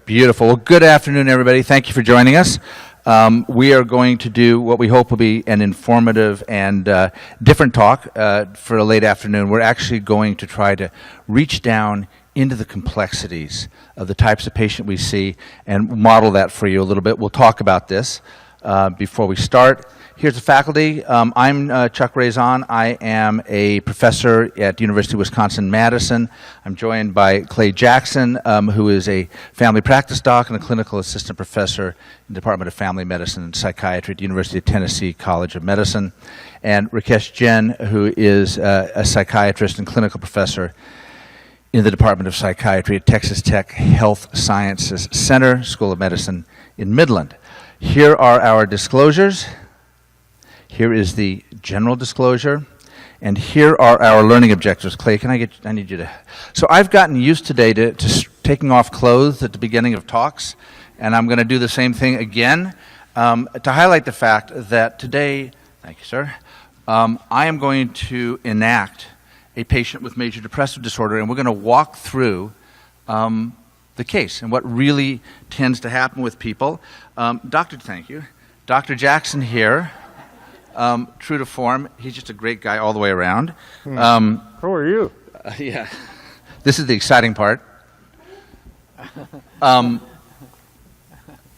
Beautiful. Well, good afternoon, everybody. Thank you for joining us. We are going to do what we hope will be an informative and different talk for a late afternoon. We're actually going to try to reach down into the complexities of the types of patient we see and model that for you a little bit. We'll talk about this before we start. Here's the faculty. I'm Chuck Raison. I am a professor at the University of Wisconsin-Madison. I'm joined by Clay Jackson, who is a family practice doc and a clinical assistant professor in the Department of Family Medicine and Psychiatry at the University of Tennessee College of Medicine, and Rakesh Jain, who is a psychiatrist and clinical professor in the Department of Psychiatry at Texas Tech Health Sciences Center, School of Medicine in Midland. Here are our disclosures. Here is the general disclosure, and here are our learning objectives. Clay, I need you to. So I've gotten used today to taking off clothes at the beginning of talks, and I'm going to do the same thing again to highlight the fact that today, thank you, sir, I am going to enact a patient with major depressive disorder, and we're going to walk through the case and what really tends to happen with people. Thank you. Dr. Jackson here. True to form, he's just a great guy all the way around. Who are you? Yeah, this is the exciting part.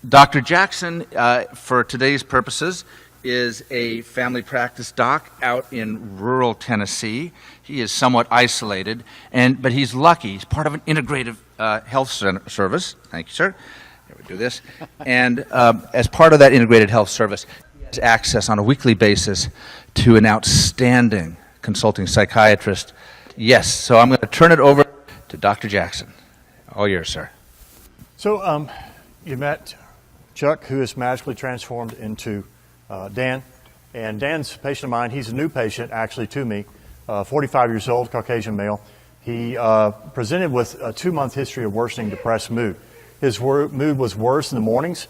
Dr. Jackson, for today's purposes, is a family practice doc out in rural Tennessee. He is somewhat isolated, but he's lucky. He's part of an integrative health service. Thank you, sir. Here we do this. And as part of that integrated health service, access on a weekly basis to an outstanding consulting psychiatrist. Yes, so I'm going to turn it over to Dr. Jackson. All yours, sir. So you met Chuck, who is magically transformed into Dan. And Dan's a patient of mine. He's a new patient, actually, to me, 45 years old, Caucasian male. He presented with a 2-month history of worsening depressed mood. His mood was worse in the mornings.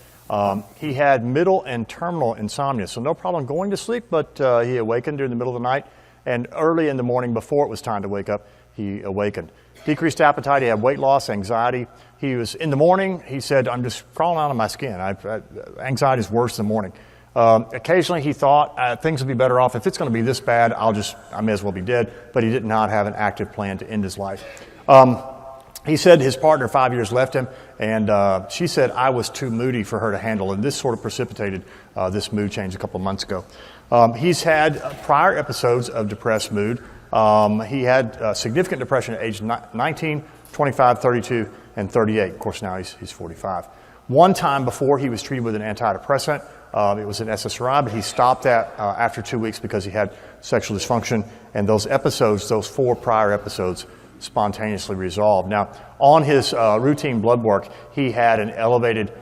He had middle and terminal insomnia, so no problem going to sleep, but he awakened during the middle of the night, and early in the morning before it was time to wake up, he awakened. Decreased appetite, he had weight loss, anxiety. He was, in the morning, he said, I'm just crawling out of my skin. Anxiety is worse in the morning. Occasionally he thought things would be better off. If it's going to be this bad, I may as well be dead, but he did not have an active plan to end his life. He said his partner 5 years left him, and she said I was too moody for her to handle, and this sort of precipitated this mood change a couple of months ago. He's had prior episodes of depressed mood. He had significant depression at age 19, 25, 32, and 38. Of course, now he's 45. One time before, he was treated with an antidepressant. It was an SSRI, but he stopped that after 2 weeks because he had sexual dysfunction, and those episodes, those 4 prior episodes, spontaneously resolved. Now, on his routine blood work, he had an elevated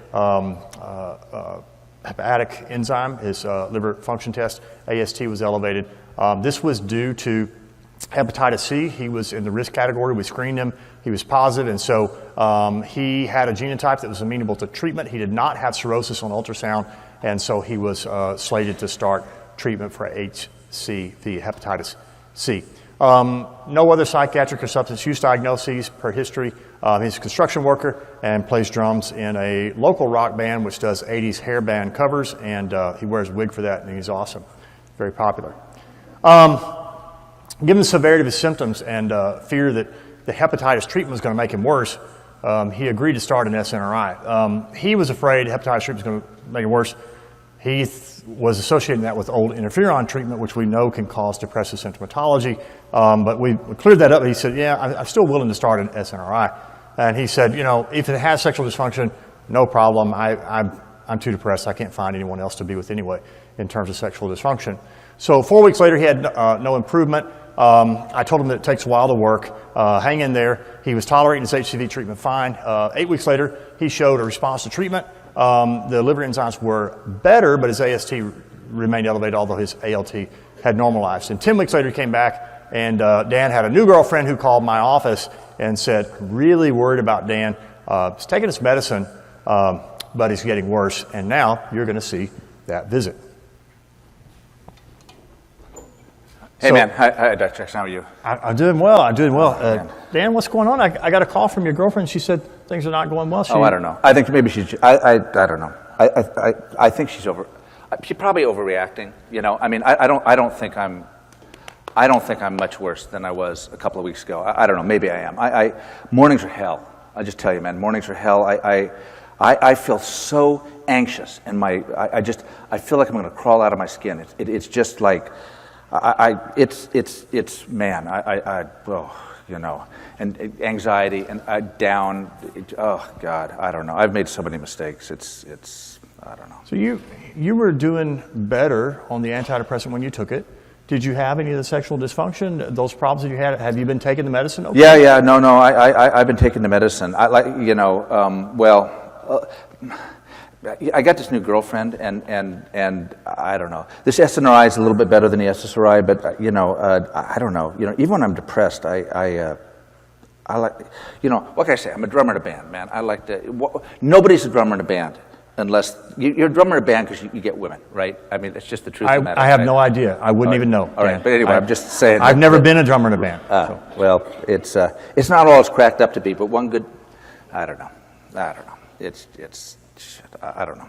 hepatic enzyme. His liver function test, AST, was elevated. This was due to hepatitis C. He was in the risk category. We screened him. He was positive, and so he had a genotype that was amenable to treatment. He did not have cirrhosis on ultrasound, and so he was slated to start treatment for HCV, hepatitis C. No other psychiatric or substance use diagnoses per history. He's a construction worker and plays drums in a local rock band which does 80s hair band covers, and he wears a wig for that, and he's awesome. Very popular. Given the severity of his symptoms and fear that the hepatitis treatment was going to make him worse, he agreed to start an SNRI. He was afraid hepatitis treatment was going to make it worse. He was associating that with old interferon treatment, which we know can cause depressive symptomatology. But we cleared that up. He said, yeah, I'm still willing to start an SNRI. And he said, you know, if it has sexual dysfunction, no problem. I'm too depressed. I can't find anyone else to be with anyway in terms of sexual dysfunction. So 4 weeks later, he had no improvement. I told him that it takes a while to work. Hang in there. He was tolerating his HCV treatment fine. 8 weeks later, he showed a response to treatment. The liver enzymes were better, but his AST remained elevated, although his ALT had normalized. And 10 weeks later, he came back, and Dan had a new girlfriend who called my office and said, really worried about Dan. He's taking his medicine, but he's getting worse, and now you're going to see that visit. Hey, so, man. Hi, Dr. Jackson. How are you? I'm doing well. I'm doing well. Dan, what's going on? I got a call from your girlfriend. She said things are not going well. I don't know. I think maybe she's. I don't know. I think she's She's probably overreacting. You know. I mean, I don't think I'm much worse than I was a couple of weeks ago. I don't know. Maybe I am. Mornings are hell. I just tell you, man. Mornings are hell. I feel so anxious, and I feel like I'm going to crawl out of my skin. It's just like it's man. You know, and anxiety and down. Oh God, I don't know. I've made so many mistakes. It's I don't know. So you were doing better on the antidepressant when you took it. Did you have any of the sexual dysfunction? Those problems that you had? Have you been taking the medicine? Okay. Yeah. No. I've been taking the medicine. I got this new girlfriend, and I don't know. This SNRI is a little bit better than the SSRI, but I don't know. You know, even when I'm depressed, I like, what can I say? I'm a drummer in a band, man. I like to. Nobody's a drummer in a band unless you're a drummer in a band because you get women, right? I mean, it's just the truth of the matter. I have right? no idea. I wouldn't even know. All right, but anyway, I'm just saying. I've never been a drummer in a band. Well, it's not all it's cracked up to be, but one good. I don't know. It's. I don't know.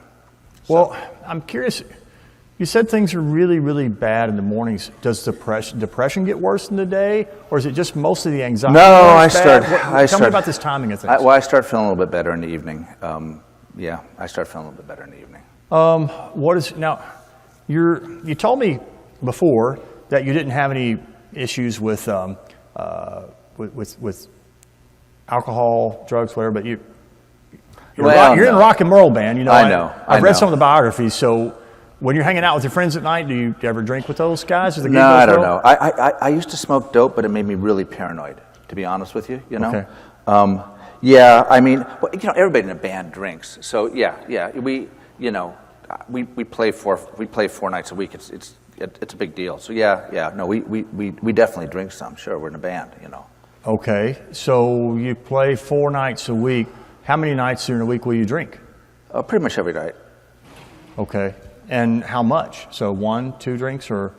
Well, I'm curious. You said things are really, really bad in the mornings. Does depression get worse in the day, or is it just mostly the anxiety? No, Tell me about this timing of things. I start feeling a little bit better in the evening. I start feeling a little bit better in the evening. What is now? You told me before that you didn't have any issues with alcohol, drugs, whatever, but you're in a rock and roll band. You know, I know. I've read some of the biographies. So when you're hanging out with your friends at night, do you ever drink with those guys? No, I don't know. I used to smoke dope, but it made me really paranoid, to be honest with you. You know. Okay. Yeah. I mean, everybody in a band drinks. So yeah. We play 4 nights a week. It's a big deal. So yeah. No, we definitely drink some. Sure, we're in a band. You know. Okay. So you play 4 nights a week. How many nights during a week will you drink? Pretty much every night. Okay. And how much? So 1, 2 drinks or?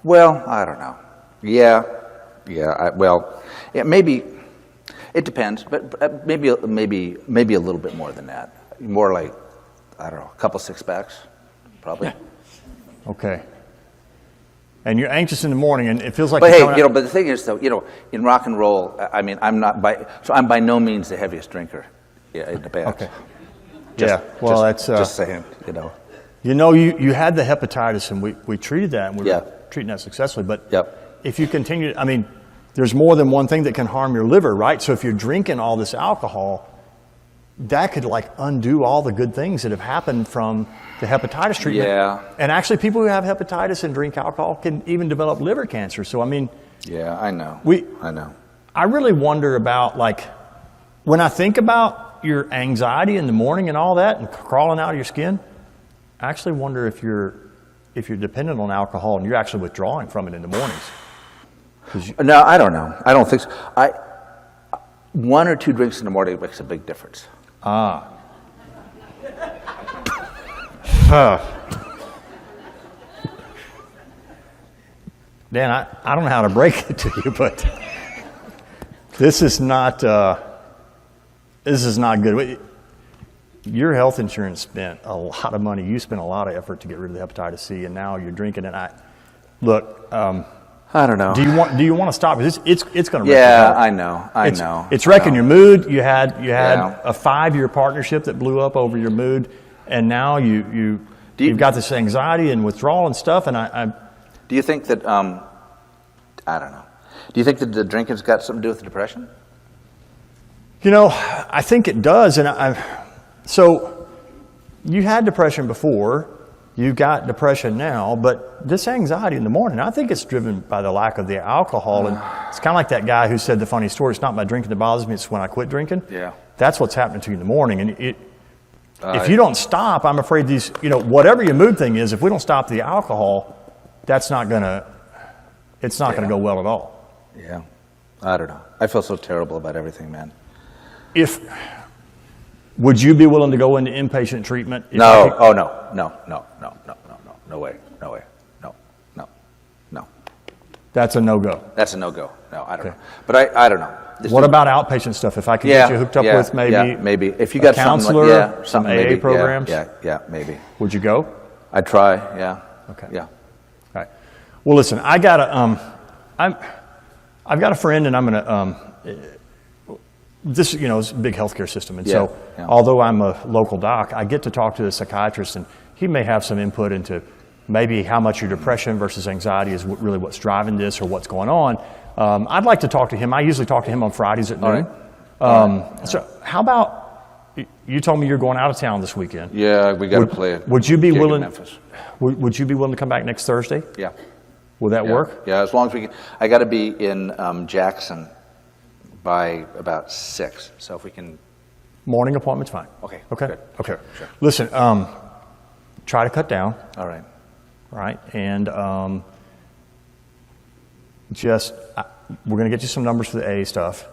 Well, I don't know. Yeah. Maybe it depends, but maybe a little bit more than that. More like, I don't know, a couple 6-packs, probably. Yeah. Okay. And you're anxious in the morning, and it feels like. But hey, but the thing is, though, in rock and roll, I mean, I'm by no means the heaviest drinker in the band. Okay. That's just saying, You had the hepatitis, and we treated that, and we were treating that successfully. But if you continue, I mean, there's more than one thing that can harm your liver, right? So if you're drinking all this alcohol, that could undo all the good things that have happened from the hepatitis treatment. Yeah. And actually, people who have hepatitis and drink alcohol can even develop liver cancer. So, I mean. Yeah, I know. I know. I really wonder about, when I think about your anxiety in the morning and all that and crawling out of your skin, I actually wonder if you're dependent on alcohol and you're actually withdrawing from it in the mornings. No, I don't know. I don't think so. 1 or 2 drinks in the morning makes a big difference. Dan, I don't know how to break it to you, but this is not good. Your health insurance spent a lot of money. You spent a lot of effort to get rid of the hepatitis C, and now you're drinking it. I don't know. Do you want to stop? It's going to wreck your health. Yeah, I know. It's wrecking your mood. You had a 5-year partnership that blew up over your mood, and now you've got this anxiety and withdrawal and stuff. And do you think that I don't know? Do you think that the drinking's got something to do with the depression? I think it does. And so you had depression before. You got depression now, but this anxiety in the morning, I think it's driven by the lack of the alcohol. And it's kind of like that guy who said the funny story, it's not my drinking that bothers me, it's when I quit drinking. Yeah. That's what's happening to you in the morning. And if you don't stop, I'm afraid whatever your mood thing is, if we don't stop the alcohol, it's not going to go well at all. Yeah. I don't know. I feel so terrible about everything, man. Would you be willing to go into inpatient treatment? No. Oh, no. No way. No. That's a no-go. That's a no-go. No, I don't know. But I don't know. What about outpatient stuff? If I could get you hooked up with maybe. If you got a counselor, some AA maybe, programs? Yeah, maybe. Would you go? I'd try, yeah. Okay. Yeah. All right. Well, listen, I've got a friend, and I'm going to, this, is a big healthcare system. And so although I'm a local doc, I get to talk to the psychiatrist, and he may have some input into maybe how much your depression versus anxiety is really what's driving this or what's going on. I'd like to talk to him. I usually talk to him on Fridays at noon. So how about, you told me you're going out of town this weekend. Yeah, we got to play it. Would you be willing, would you be willing to come back next Thursday? Yeah. Will that work? Yeah, as long as we can. I got to be in Jackson by about 6, so if we can. Morning appointment's fine. Okay. Okay. Good. Okay. Sure. Listen, try to cut down. All right. Right, and we're going to get you some numbers for the AA stuff,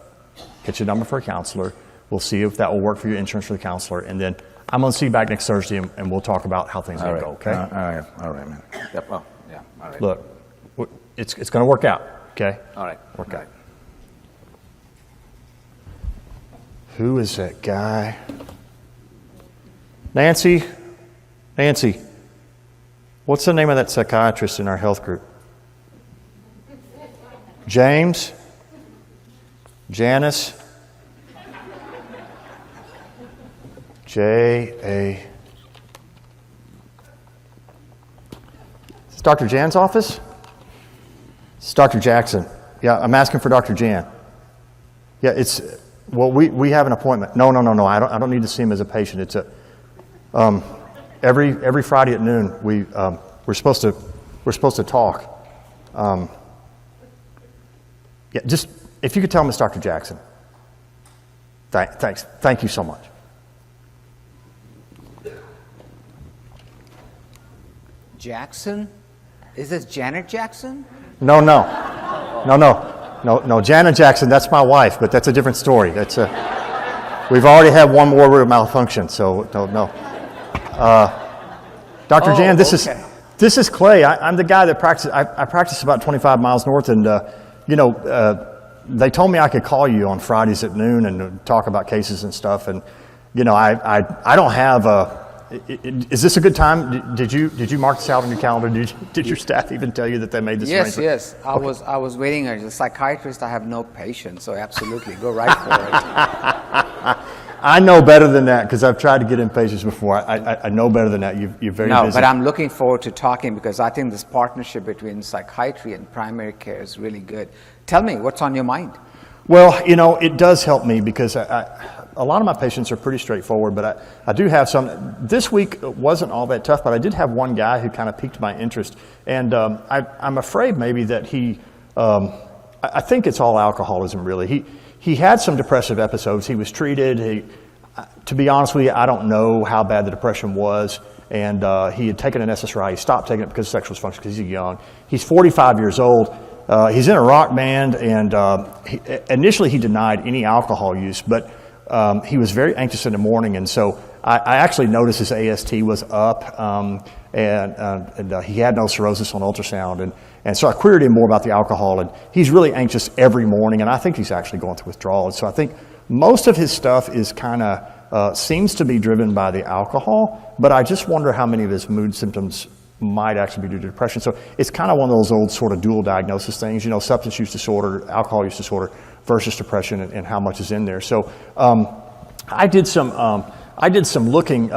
get you a number for a counselor. We'll see if that will work for your insurance for the counselor, and then I'm going to see you back next Thursday, and we'll talk about how things are going to go, okay? All right, man. Yep, well, yeah, all right. Look, it's going to work out, okay? All right. Work out. Who is that guy? Nancy? What's the name of that psychiatrist in our health group? James? Janice? J.A. Is this Dr. Jan's office? It's Dr. Jackson. Yeah, I'm asking for Dr. Jan. Yeah, we have an appointment. No, I don't need to see him as a patient. It's every Friday at noon we're supposed to talk. Yeah, just if you could tell him it's Dr. Jackson. Thanks. Thank you so much. Jackson? Is this Janet Jackson? No. Janet Jackson, that's my wife, but that's a different story. We've already had one more malfunction, so no. Dr. Jan, this is Clay. I'm the guy that practices. I practice about 25 miles north, and they told me I could call you on Fridays at noon and talk about cases and stuff. And I don't have is this a good time? Did you mark this out on your calendar? Did your staff even tell you that they made this arrangement? Yes. I was waiting. As a psychiatrist, I have no patience, so absolutely, go right for it. I know better than that because I've tried to get in patients before. I know better than that. You're very busy. No, but I'm looking forward to talking because I think this partnership between psychiatry and primary care is really good. Tell me, what's on your mind? Well, it does help me because a lot of my patients are pretty straightforward, but I do have some. This week wasn't all that tough, but I did have one guy who kind of piqued my interest. And I'm afraid maybe that I think it's all alcoholism, really. He had some depressive episodes. He was treated. To be honest with you, I don't know how bad the depression was. And he had taken an SSRI. He stopped taking it because of sexual dysfunction because he's young. He's 45 years old. He's in a rock band, and initially he denied any alcohol use, but he was very anxious in the morning, and so I actually noticed his AST was up, and he had no cirrhosis on ultrasound, and so I queried him more about the alcohol, and he's really anxious every morning, and I think he's actually going through withdrawal. So I think most of his stuff is kind of seems to be driven by the alcohol, but I just wonder how many of his mood symptoms might actually be due to depression. So it's kind of one of those old sort of dual diagnosis things, substance use disorder, alcohol use disorder versus depression, and how much is in there. So I did some looking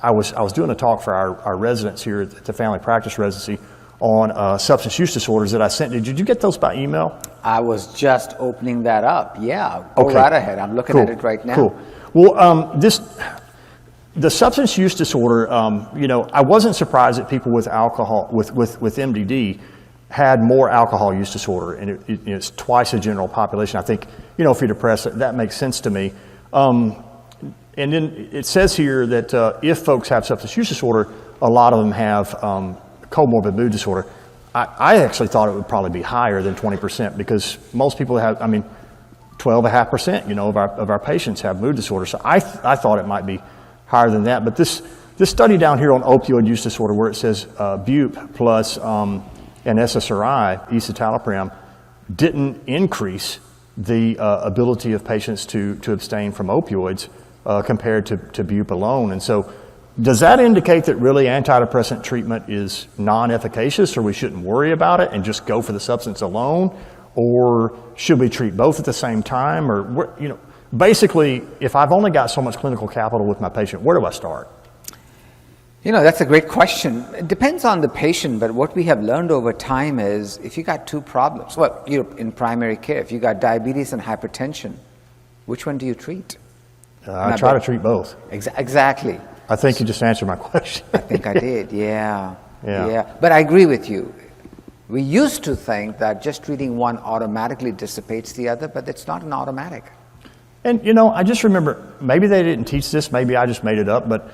I was doing a talk for our residents here at the family practice residency on substance use disorders that I sent. Did you get those by email? I was just opening that up. Yeah, go right ahead. I'm looking at it right now. Cool. Well, the substance use disorder, I wasn't surprised that people with alcohol, with MDD, had more alcohol use disorder, and it's twice the general population. I think, if you're depressed, that makes sense to me. And then it says here that if folks have substance use disorder, a lot of them have comorbid mood disorder. I actually thought it would probably be higher than 20% because most people have, 12.5%, of our patients have mood disorder. So I thought it might be higher than that. But this study down here on opioid use disorder, where it says bup plus an SSRI, escitalopram, didn't increase the ability of patients to abstain from opioids compared to bup alone. And so does that indicate that really antidepressant treatment is non-efficacious, or we shouldn't worry about it and just go for the substance alone? Or should we treat both at the same time? Or, you know, basically, if I've only got so much clinical capital with my patient, where do I start? You know, that's a great question. It depends on the patient, but what we have learned over time is if you got two problems, well, you know, in primary care, if you got diabetes and hypertension, which one do you treat? I try to treat both. Exactly. I think you just answered my question. I think I did, yeah. But I agree with you. We used to think that just treating one automatically dissipates the other, but it's not an automatic. And, you know, I just remember, maybe they didn't teach this, maybe I just made it up, but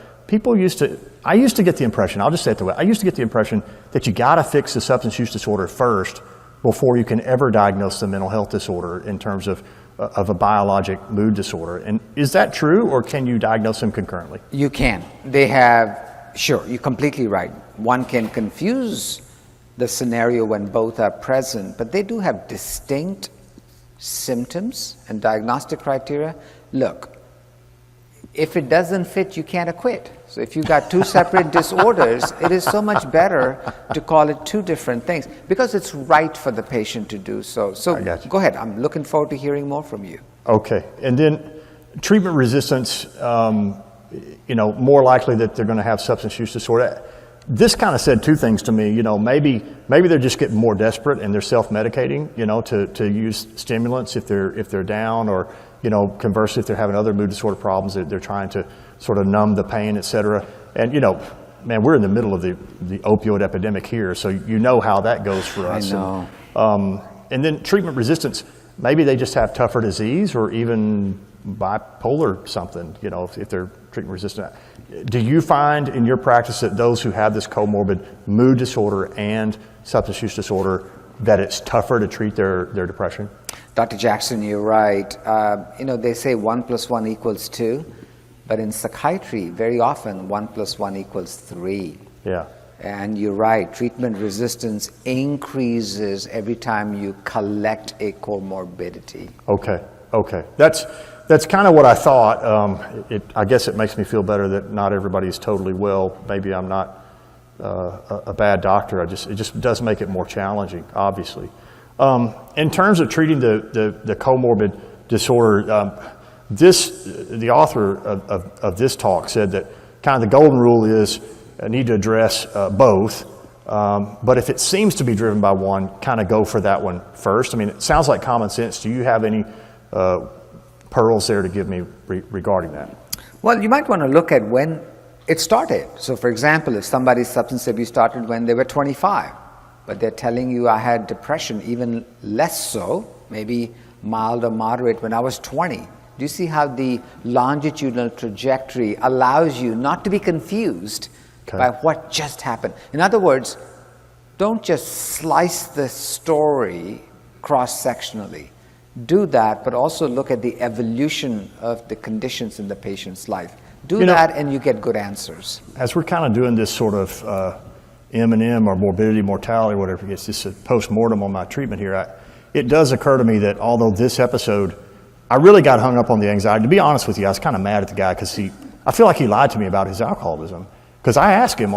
I used to get the impression, I'll just say it the way, I used to get the impression that you got to fix the substance use disorder first before you can ever diagnose the mental health disorder in terms of a biologic mood disorder. And is that true, or can you diagnose them concurrently? You can. They have, sure, you're completely right. One can confuse the scenario when both are present, but they do have distinct symptoms and diagnostic criteria. Look, if it doesn't fit, you can't acquit. So if you got two separate disorders, it is so much better to call it two different things because it's right for the patient to do so. So go ahead. I'm looking forward to hearing more from you. Okay. And then treatment resistance, you know, more likely that they're going to have substance use disorder. This kind of said two things to me. You know, maybe they're just getting more desperate and they're self-medicating, you know, to use stimulants if they're down, or, you know, conversely, if they're having other mood disorder problems, they're trying to sort of numb the pain, et cetera. And, you know, man, we're in the middle of the opioid epidemic here, so you know how that goes for us. I know. And then treatment resistance, maybe they just have tougher disease or even bipolar something, you know, if they're treatment resistant. Do you find in your practice that those who have this comorbid mood disorder and substance use disorder, that it's tougher to treat their depression? Dr. Jackson, you're right. You know, they say 1 + 1 = 2, but in psychiatry, very often 1 + 1 = 3. Yeah. And you're right, treatment resistance increases every time you collect a comorbidity. Okay. That's kind of what I thought. I guess it makes me feel better that not everybody's totally well. Maybe I'm not a bad doctor. It just does make it more challenging, obviously. In terms of treating the comorbid disorder, the author of this talk said that kind of the golden rule is need to address both, but if it seems to be driven by one, kind of go for that one first. I mean, it sounds like common sense. Do you have any pearls there to give me regarding that? Well, you might want to look at when it started. So for example, if somebody's substance abuse started when they were 25, but they're telling you I had depression, even less so, maybe mild or moderate when I was 20. Do you see how the longitudinal trajectory allows you not to be confused by what just happened? In other words, don't just slice the story cross-sectionally. Do that, but also look at the evolution of the conditions in the patient's life. Do that and you get good answers. As we're kind of doing this sort of M&M or morbidity, mortality, whatever, it's just a post-mortem on my treatment here, it does occur to me that although this episode, I really got hung up on the anxiety. To be honest with you, I was kind of mad at the guy because I feel like he lied to me about his alcoholism. Because I asked him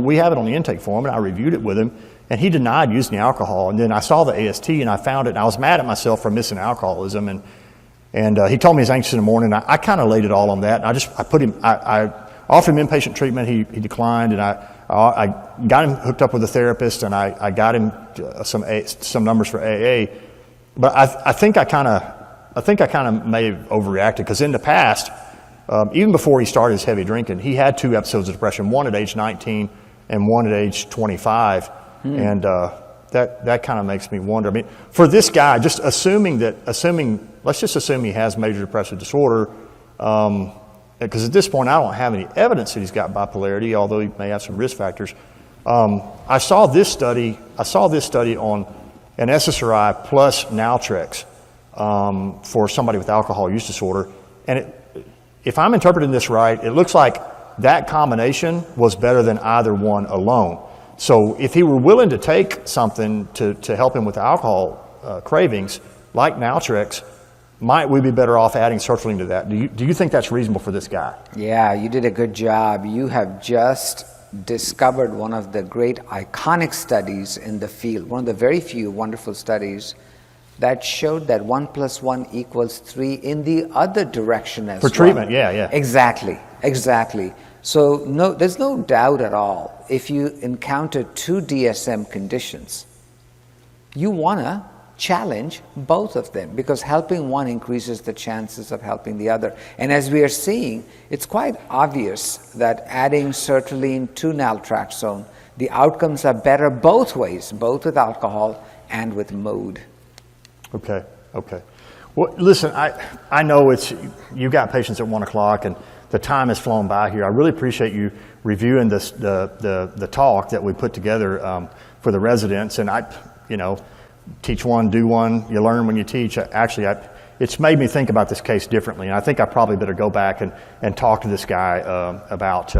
we have it on the intake form, and I reviewed it with him, and he denied using the alcohol. And then I saw the AST, and I found it, and I was mad at myself for missing alcoholism. And he told me he's anxious in the morning. I kind of laid it all on that. And I offered him inpatient treatment. He declined, and I got him hooked up with a therapist, and I got him some numbers for AA. But I think I kind of may have overreacted, because in the past, even before he started his heavy drinking, he had 2 episodes of depression, one at age 19 and one at age 25. And that kind of makes me wonder. I mean, for this guy, let's just assume he has major depressive disorder, because at this point I don't have any evidence that he's got bipolarity, although he may have some risk factors. I saw this study on an SSRI plus Naltrexone for somebody with alcohol use disorder, and if I'm interpreting this right, it looks like that combination was better than either one alone. So if he were willing to take something to help him with alcohol cravings, like Naltrexone, might we be better off adding sertraline to that? Do you think that's reasonable for this guy? Yeah, you did a good job. You have just discovered one of the great iconic studies in the field, one of the very few wonderful studies that showed that 1 + 1 = 3 in the other direction as well. For treatment, yeah. Exactly. So no, there's no doubt at all. If you encounter 2 DSM conditions, you want to challenge both of them, because helping one increases the chances of helping the other. And as we are seeing, it's quite obvious that adding sertraline to naltrexone, the outcomes are better both ways, both with alcohol and with mood. Okay. Well, listen, I know you got patients at 1 o'clock and the time has flown by here. I really appreciate you reviewing the talk that we put together for the residents. And teach one, do one, you learn when you teach. Actually, it's made me think about this case differently. And I think I probably better go back and talk to this guy about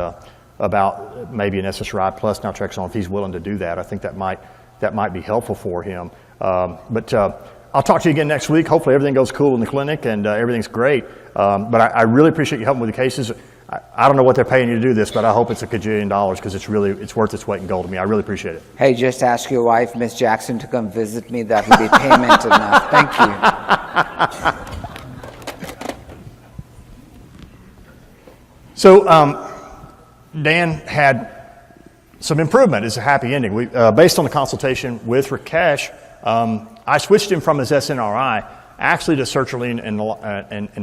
maybe an SSRI plus naltrexone if he's willing to do that. I think that might be helpful for him. But I'll talk to you again next week. Hopefully everything goes cool in the clinic and everything's great. But I really appreciate you helping with the cases. I don't know what they're paying you to do this, but I hope it's $1 gajillion because it's worth its weight in gold to me. I really appreciate it. Hey, just ask your wife, Miss Jackson, to come visit me. That will be payment enough. Thank you. So Dan had some improvement. It's a happy ending. Based on the consultation with Rakesh, I switched him from his SNRI actually to sertraline and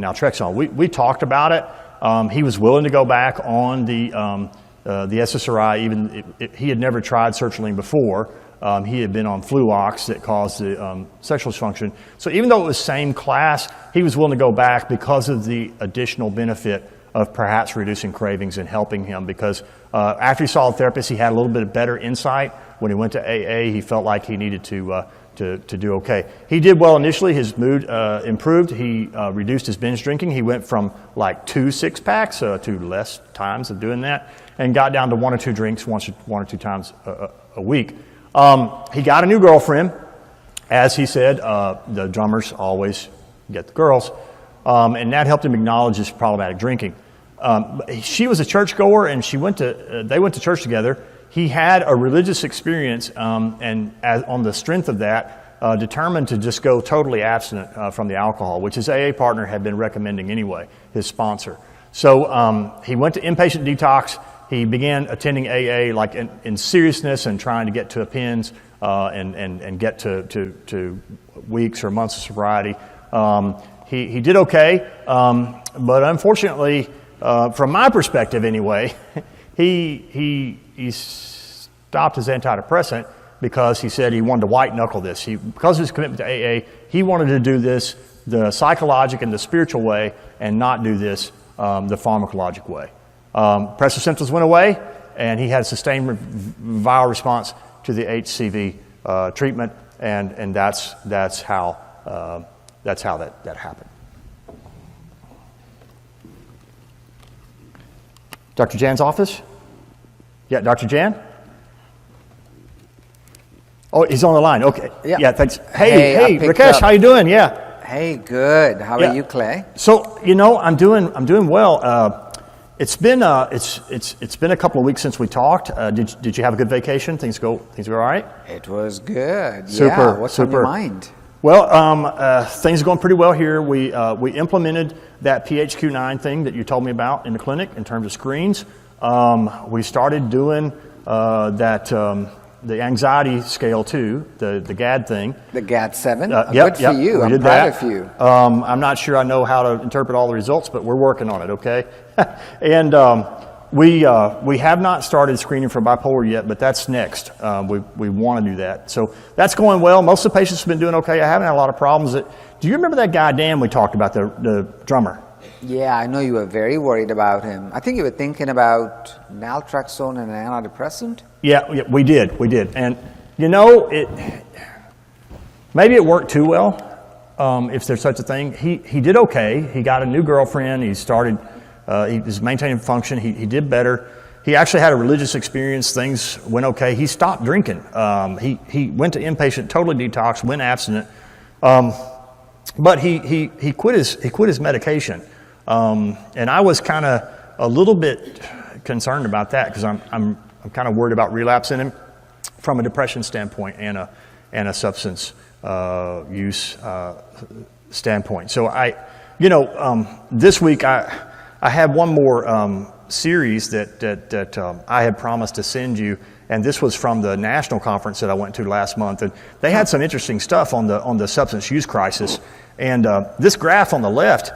naltrexone. We talked about it. He was willing to go back on the SSRI. He had never tried sertraline before. He had been on Fluox that caused the sexual dysfunction. So even though it was same class, he was willing to go back because of the additional benefit of perhaps reducing cravings and helping him. Because after he saw a therapist, he had a little bit of better insight. When he went to AA, he felt like he needed to do okay. He did well initially. His mood improved. He reduced his binge drinking. He went from like 2 6-packs to less times of doing that, and got down to 1 or 2 drinks, 1 or 2 times a week. He got a new girlfriend. As he said, the drummers always get the girls, and that helped him acknowledge his problematic drinking. She was a churchgoer, and they went to church together. He had a religious experience, and on the strength of that, determined to just go totally abstinent from the alcohol, which his AA partner had been recommending anyway, his sponsor. So he went to inpatient detox. He began attending AA like in seriousness and trying to get to a PINS and get to weeks or months of sobriety. He did okay, but unfortunately, from my perspective anyway, he stopped his antidepressant because he said he wanted to white knuckle this. Because of his commitment to AA, he wanted to do this the psychologic and the spiritual way and not do this the pharmacologic way. Depressive symptoms went away, and he had a sustained viral response to the HCV treatment, and that's how that happened. Dr. Jan's office? Yeah, Dr. Jan? Oh, he's on the line. Okay. Yeah, thanks. Hey, Rakesh, how you doing? Yeah. Hey, good. How are you, Clay? So, I'm doing well. It's been a couple of weeks since we talked. Did you have a good vacation? Things go all right? It was good. Super. Yeah. What's super. on your mind? Well, things are going pretty well here. We implemented that PHQ-9 thing that you told me about in the clinic in terms of screens. We started doing the anxiety scale too, the GAD thing. The GAD-7? Good for you. I'm proud of you. I'm not sure I know how to interpret all the results, but we're working on it, okay? And we have not started screening for bipolar yet, but that's next. We want to do that. So that's going well. Most of the patients have been doing okay. I haven't had a lot of problems. Do you remember that guy, Dan, we talked about, the drummer? Yeah, I know you were very worried about him. I think you were thinking about naltrexone and an antidepressant? Yeah, we did. And, maybe it worked too well, if there's such a thing. He did okay. He got a new girlfriend. He started, he was maintaining function. He did better. He actually had a religious experience. Things went okay. He stopped drinking. He went to inpatient, totally detox, went abstinent, But he quit his medication, and I was kind of a little bit concerned about that because I'm kind of worried about relapsing him from a depression standpoint and a substance use standpoint. So this week I had one more series that I had promised to send you, and this was from the national conference that I went to last month, and they had some interesting stuff on the substance use crisis. And this graph on the left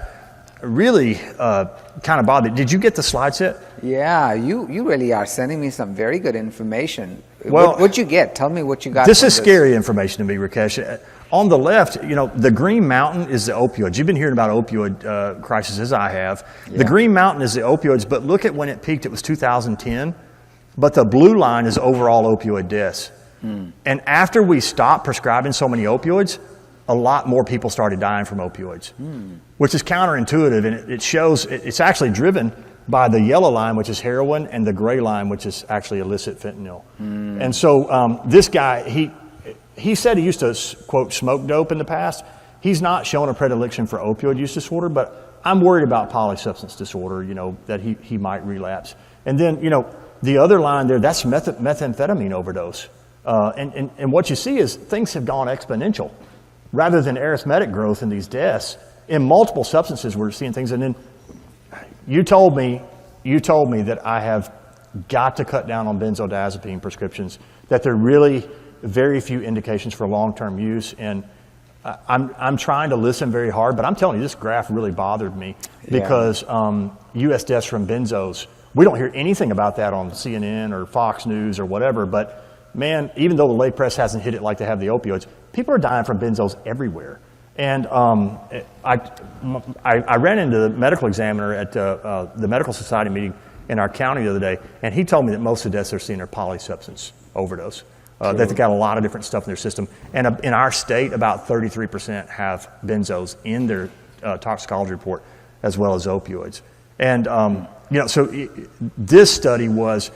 really kind of bothered me. Did you get the slide set? Yeah, you really are sending me some very good information. Well, what'd you get? Tell me what you got. This is scary information to me, Rakesh. On the left, the green mountain is the opioids. You've been hearing about opioid crisis as I have. Yeah. The green mountain is the opioids, but look at when it peaked. It was 2010. But the blue line is overall opioid deaths. And after we stopped prescribing so many opioids, a lot more people started dying from opioids, which is counterintuitive, and it shows it's actually driven by the yellow line, which is heroin, and the gray line, which is actually illicit fentanyl. And so this guy, he said he used to, quote, smoke dope in the past. He's not shown a predilection for opioid use disorder, but I'm worried about polysubstance disorder, that he might relapse. And then, the other line there, that's methamphetamine overdose. And what you see is things have gone exponential. Rather than arithmetic growth in these deaths, in multiple substances we're seeing things. And then you told me that I have got to cut down on benzodiazepine prescriptions, that there are really very few indications for long-term use. And I'm trying to listen very hard, but I'm telling you, this graph really bothered me because U.S. deaths from benzos, we don't hear anything about that on CNN or Fox News or whatever, but man, even though the lay press hasn't hit it like they have the opioids, people are dying from benzos everywhere. And I ran into the medical examiner at the medical society meeting in our county the other day, and he told me that most of the deaths they're seeing are polysubstance overdose. That they've got a lot of different stuff in their system. And in our state, about 33% have benzos in their toxicology report, as well as opioids. And so this study was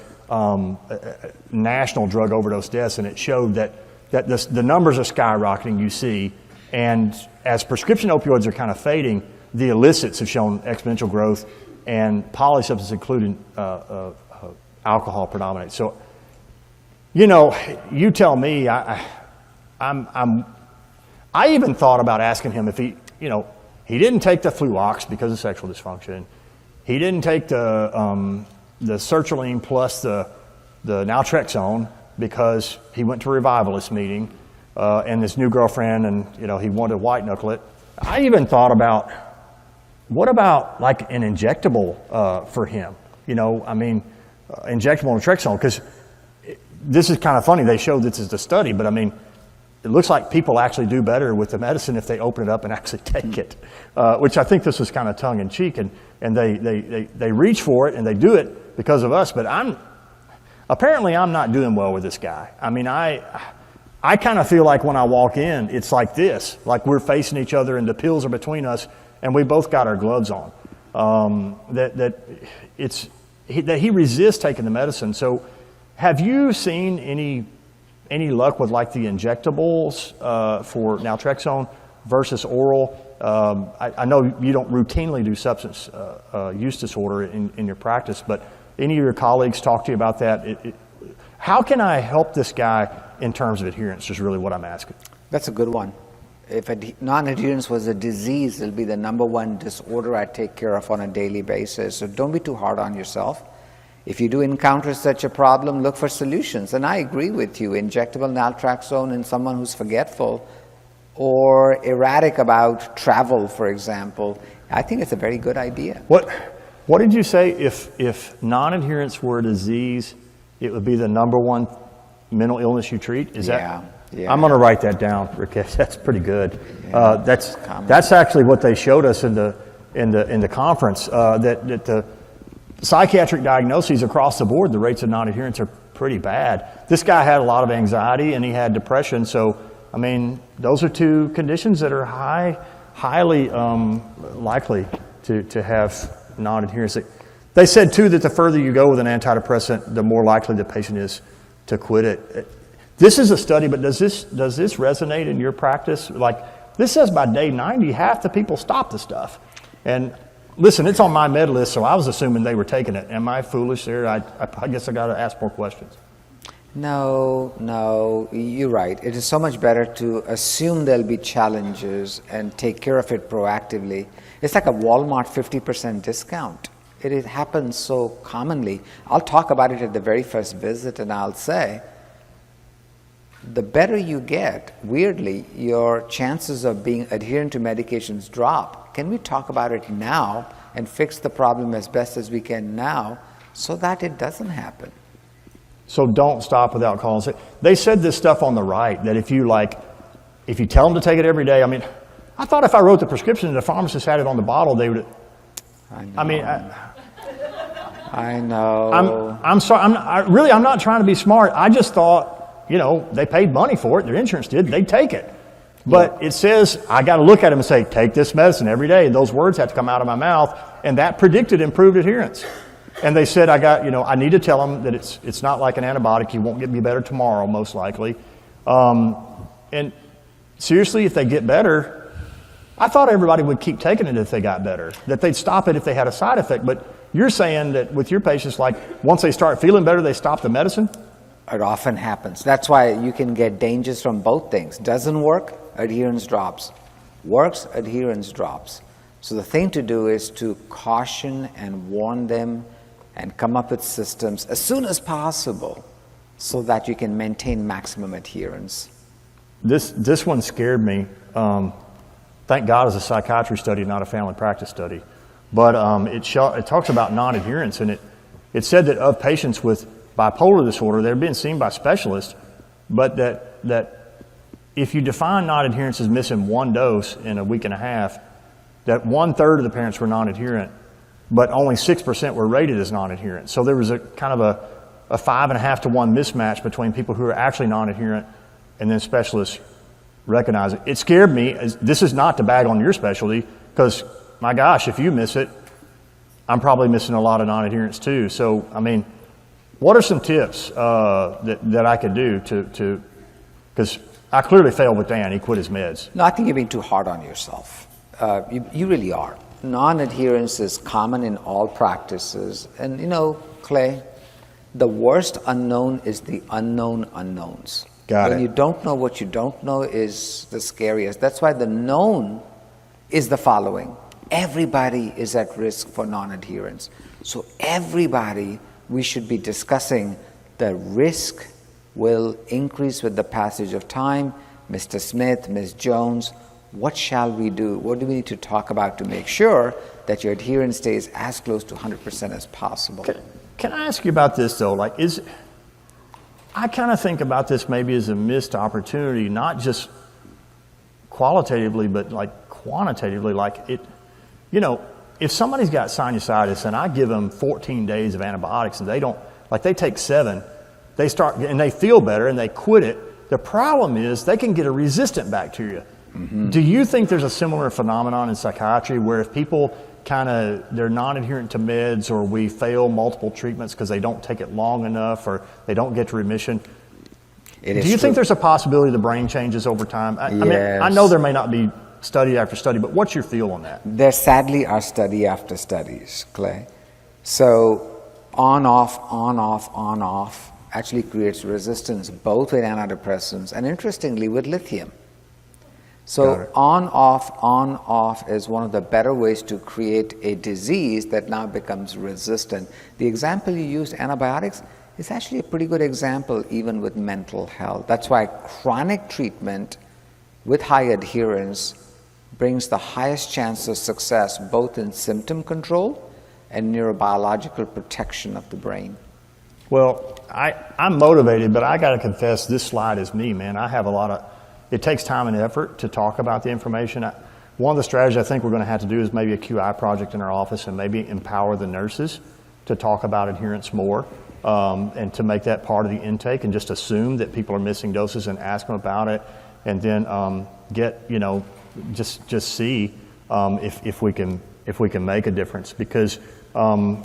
national drug overdose deaths, and it showed that the numbers are skyrocketing, you see, and as prescription opioids are kind of fading, the illicits have shown exponential growth, and polysubstances, including alcohol, predominate. So, you tell me. I even thought about asking him if he didn't take the Fluox because of sexual dysfunction. He didn't take the Sertraline plus the Naltrexone because he went to a revivalist meeting and his new girlfriend, and he wanted to white knuckle it. I even thought about, what about like an injectable for him? Injectable naltrexone, because this is kind of funny. They showed this as a study, but it looks like people actually do better with the medicine if they open it up and actually take it, which I think this was kind of tongue in cheek, and they reach for it and they do it because of us. But apparently I'm not doing well with this guy. I kind of feel like when I walk in, it's like this, like we're facing each other and the pills are between us, and we both got our gloves on. That he resists taking the medicine. So, have you seen any luck with like the injectables for naltrexone versus oral? I know you don't routinely do substance use disorder in your practice, but any of your colleagues talk to you about that? How can I help this guy in terms of adherence is really what I'm asking. That's a good one. If non-adherence was a disease, it'll be the #1 disorder I take care of on a daily basis. So don't be too hard on yourself. If you do encounter such a problem, look for solutions. And I agree with you, injectable naltrexone in someone who's forgetful or erratic about travel, for example, I think it's a very good idea. What did you say? If non-adherence were a disease, it would be the #1 mental illness you treat? Is that? Yeah. I'm going to write that down, Rakesh. That's pretty good. Yeah, that's actually what they showed us in the conference. That the psychiatric diagnoses across the board, the rates of non-adherence are pretty bad. This guy had a lot of anxiety and he had depression. So, I mean, those are two conditions that are highly likely to have non-adherence. They said too that the further you go with an antidepressant, the more likely the patient is to quit it. This is a study, but does this resonate in your practice? Like, This says by day 90, half the people stop the stuff. And listen, it's on my med list, so I was assuming they were taking it. Am I foolish there? I guess I got to ask more questions. No, you're right. It is so much better to assume there'll be challenges and take care of it proactively. It's like a Walmart 50% discount. It happens so commonly. I'll talk about it at the very first visit, and I'll say, the better you get, weirdly, your chances of being adherent to medications drop. Can we talk about it now and fix the problem as best as we can now so that it doesn't happen? So don't stop without calling sick. They said this stuff on the right, that if you tell them to take it every day, I mean, I thought if I wrote the prescription and the pharmacist had it on the bottle, they would. I know. I'm sorry. I'm not trying to be smart. I just thought, they paid money for it. Their insurance did. They'd take it. But it says I got to look at them and say, take this medicine every day. And those words have to come out of my mouth. And that predicted improved adherence. And they said I need to tell them that it's not like an antibiotic. You won't get me better tomorrow, most likely. And seriously, if they get better, I thought everybody would keep taking it if they got better, that they'd stop it if they had a side effect. But you're saying that with your patients, like once they start feeling better, they stop the medicine? It often happens. That's why you can get dangers from both things. Doesn't work, adherence drops. Works, adherence drops. So the thing to do is to caution and warn them and come up with systems as soon as possible so that you can maintain maximum adherence. This one scared me. Thank God it's a psychiatry study, not a family practice study. But it talks about non-adherence, and it said that of patients with bipolar disorder, they're being seen by specialists, but that if you define non-adherence as missing one dose in a week and a half, that 1/3 of the parents were non-adherent, but only 6% were rated as non-adherent. So there was a kind of a 5.5 to 1 mismatch between people who are actually non-adherent and then specialists recognize it. It scared me. This is not to bag on your specialty, because my gosh, if you miss it, I'm probably missing a lot of non-adherence too. So, I mean, what are some tips that I could do to, because I clearly failed with Dan. He quit his meds. No, I think you're being too hard on yourself. You really are. Non-adherence is common in all practices. And Clay, the worst unknown is the unknown unknowns. When you don't know what you don't know is the scariest. That's why the known is the following. Everybody is at risk for non-adherence. So everybody, we should be discussing the risk will increase with the passage of time. Mr. Smith, Ms. Jones, what shall we do? What do we need to talk about to make sure that your adherence stays as close to 100% as possible? Can I ask you about this though? I kind of think about this maybe as a missed opportunity, not just qualitatively, but quantitatively. If somebody's got sinusitis and I give them 14 days of antibiotics and they take 7, they start and they feel better and they quit it. The problem is they can get a resistant bacteria. Mm-hmm. Do you think there's a similar phenomenon in psychiatry where if people they're non-adherent to meds, or we fail multiple treatments because they don't take it long enough, or they don't get to remission? Do you think there's a possibility the brain changes over time? Yes. I mean, I know there may not be study after study, but what's your feel on that? There sadly are study after studies, Clay. So on, off actually creates resistance both with antidepressants and, interestingly, with lithium. So on, off is one of the better ways to create a disease that now becomes resistant. The example you used, antibiotics, is actually a pretty good example even with mental health. That's why chronic treatment with high adherence brings the highest chance of success both in symptom control and neurobiological protection of the brain. Well, I'm motivated, but I got to confess, this slide is me, man. I have it takes time and effort to talk about the information. One of the strategies I think we're going to have to do is maybe a QI project in our office and maybe empower the nurses to talk about adherence more, and to make that part of the intake and just assume that people are missing doses and ask them about it, and then just see if we can make a difference, because I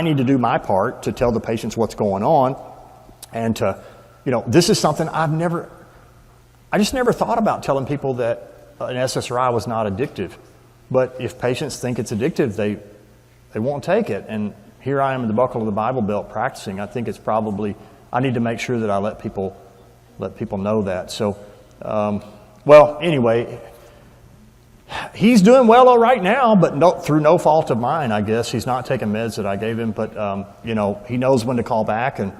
need to do my part to tell the patients what's going on, and to this is something I just never thought about telling people that an SSRI was not addictive. But if patients think it's addictive, they won't take it. And here I am in the buckle of the Bible Belt practicing. I think it's probably, I need to make sure that I let people know that. So, well, anyway, he's doing well all right now, but through no fault of mine, I guess. He's not taking meds that I gave him, but, you know, he knows when to call back. And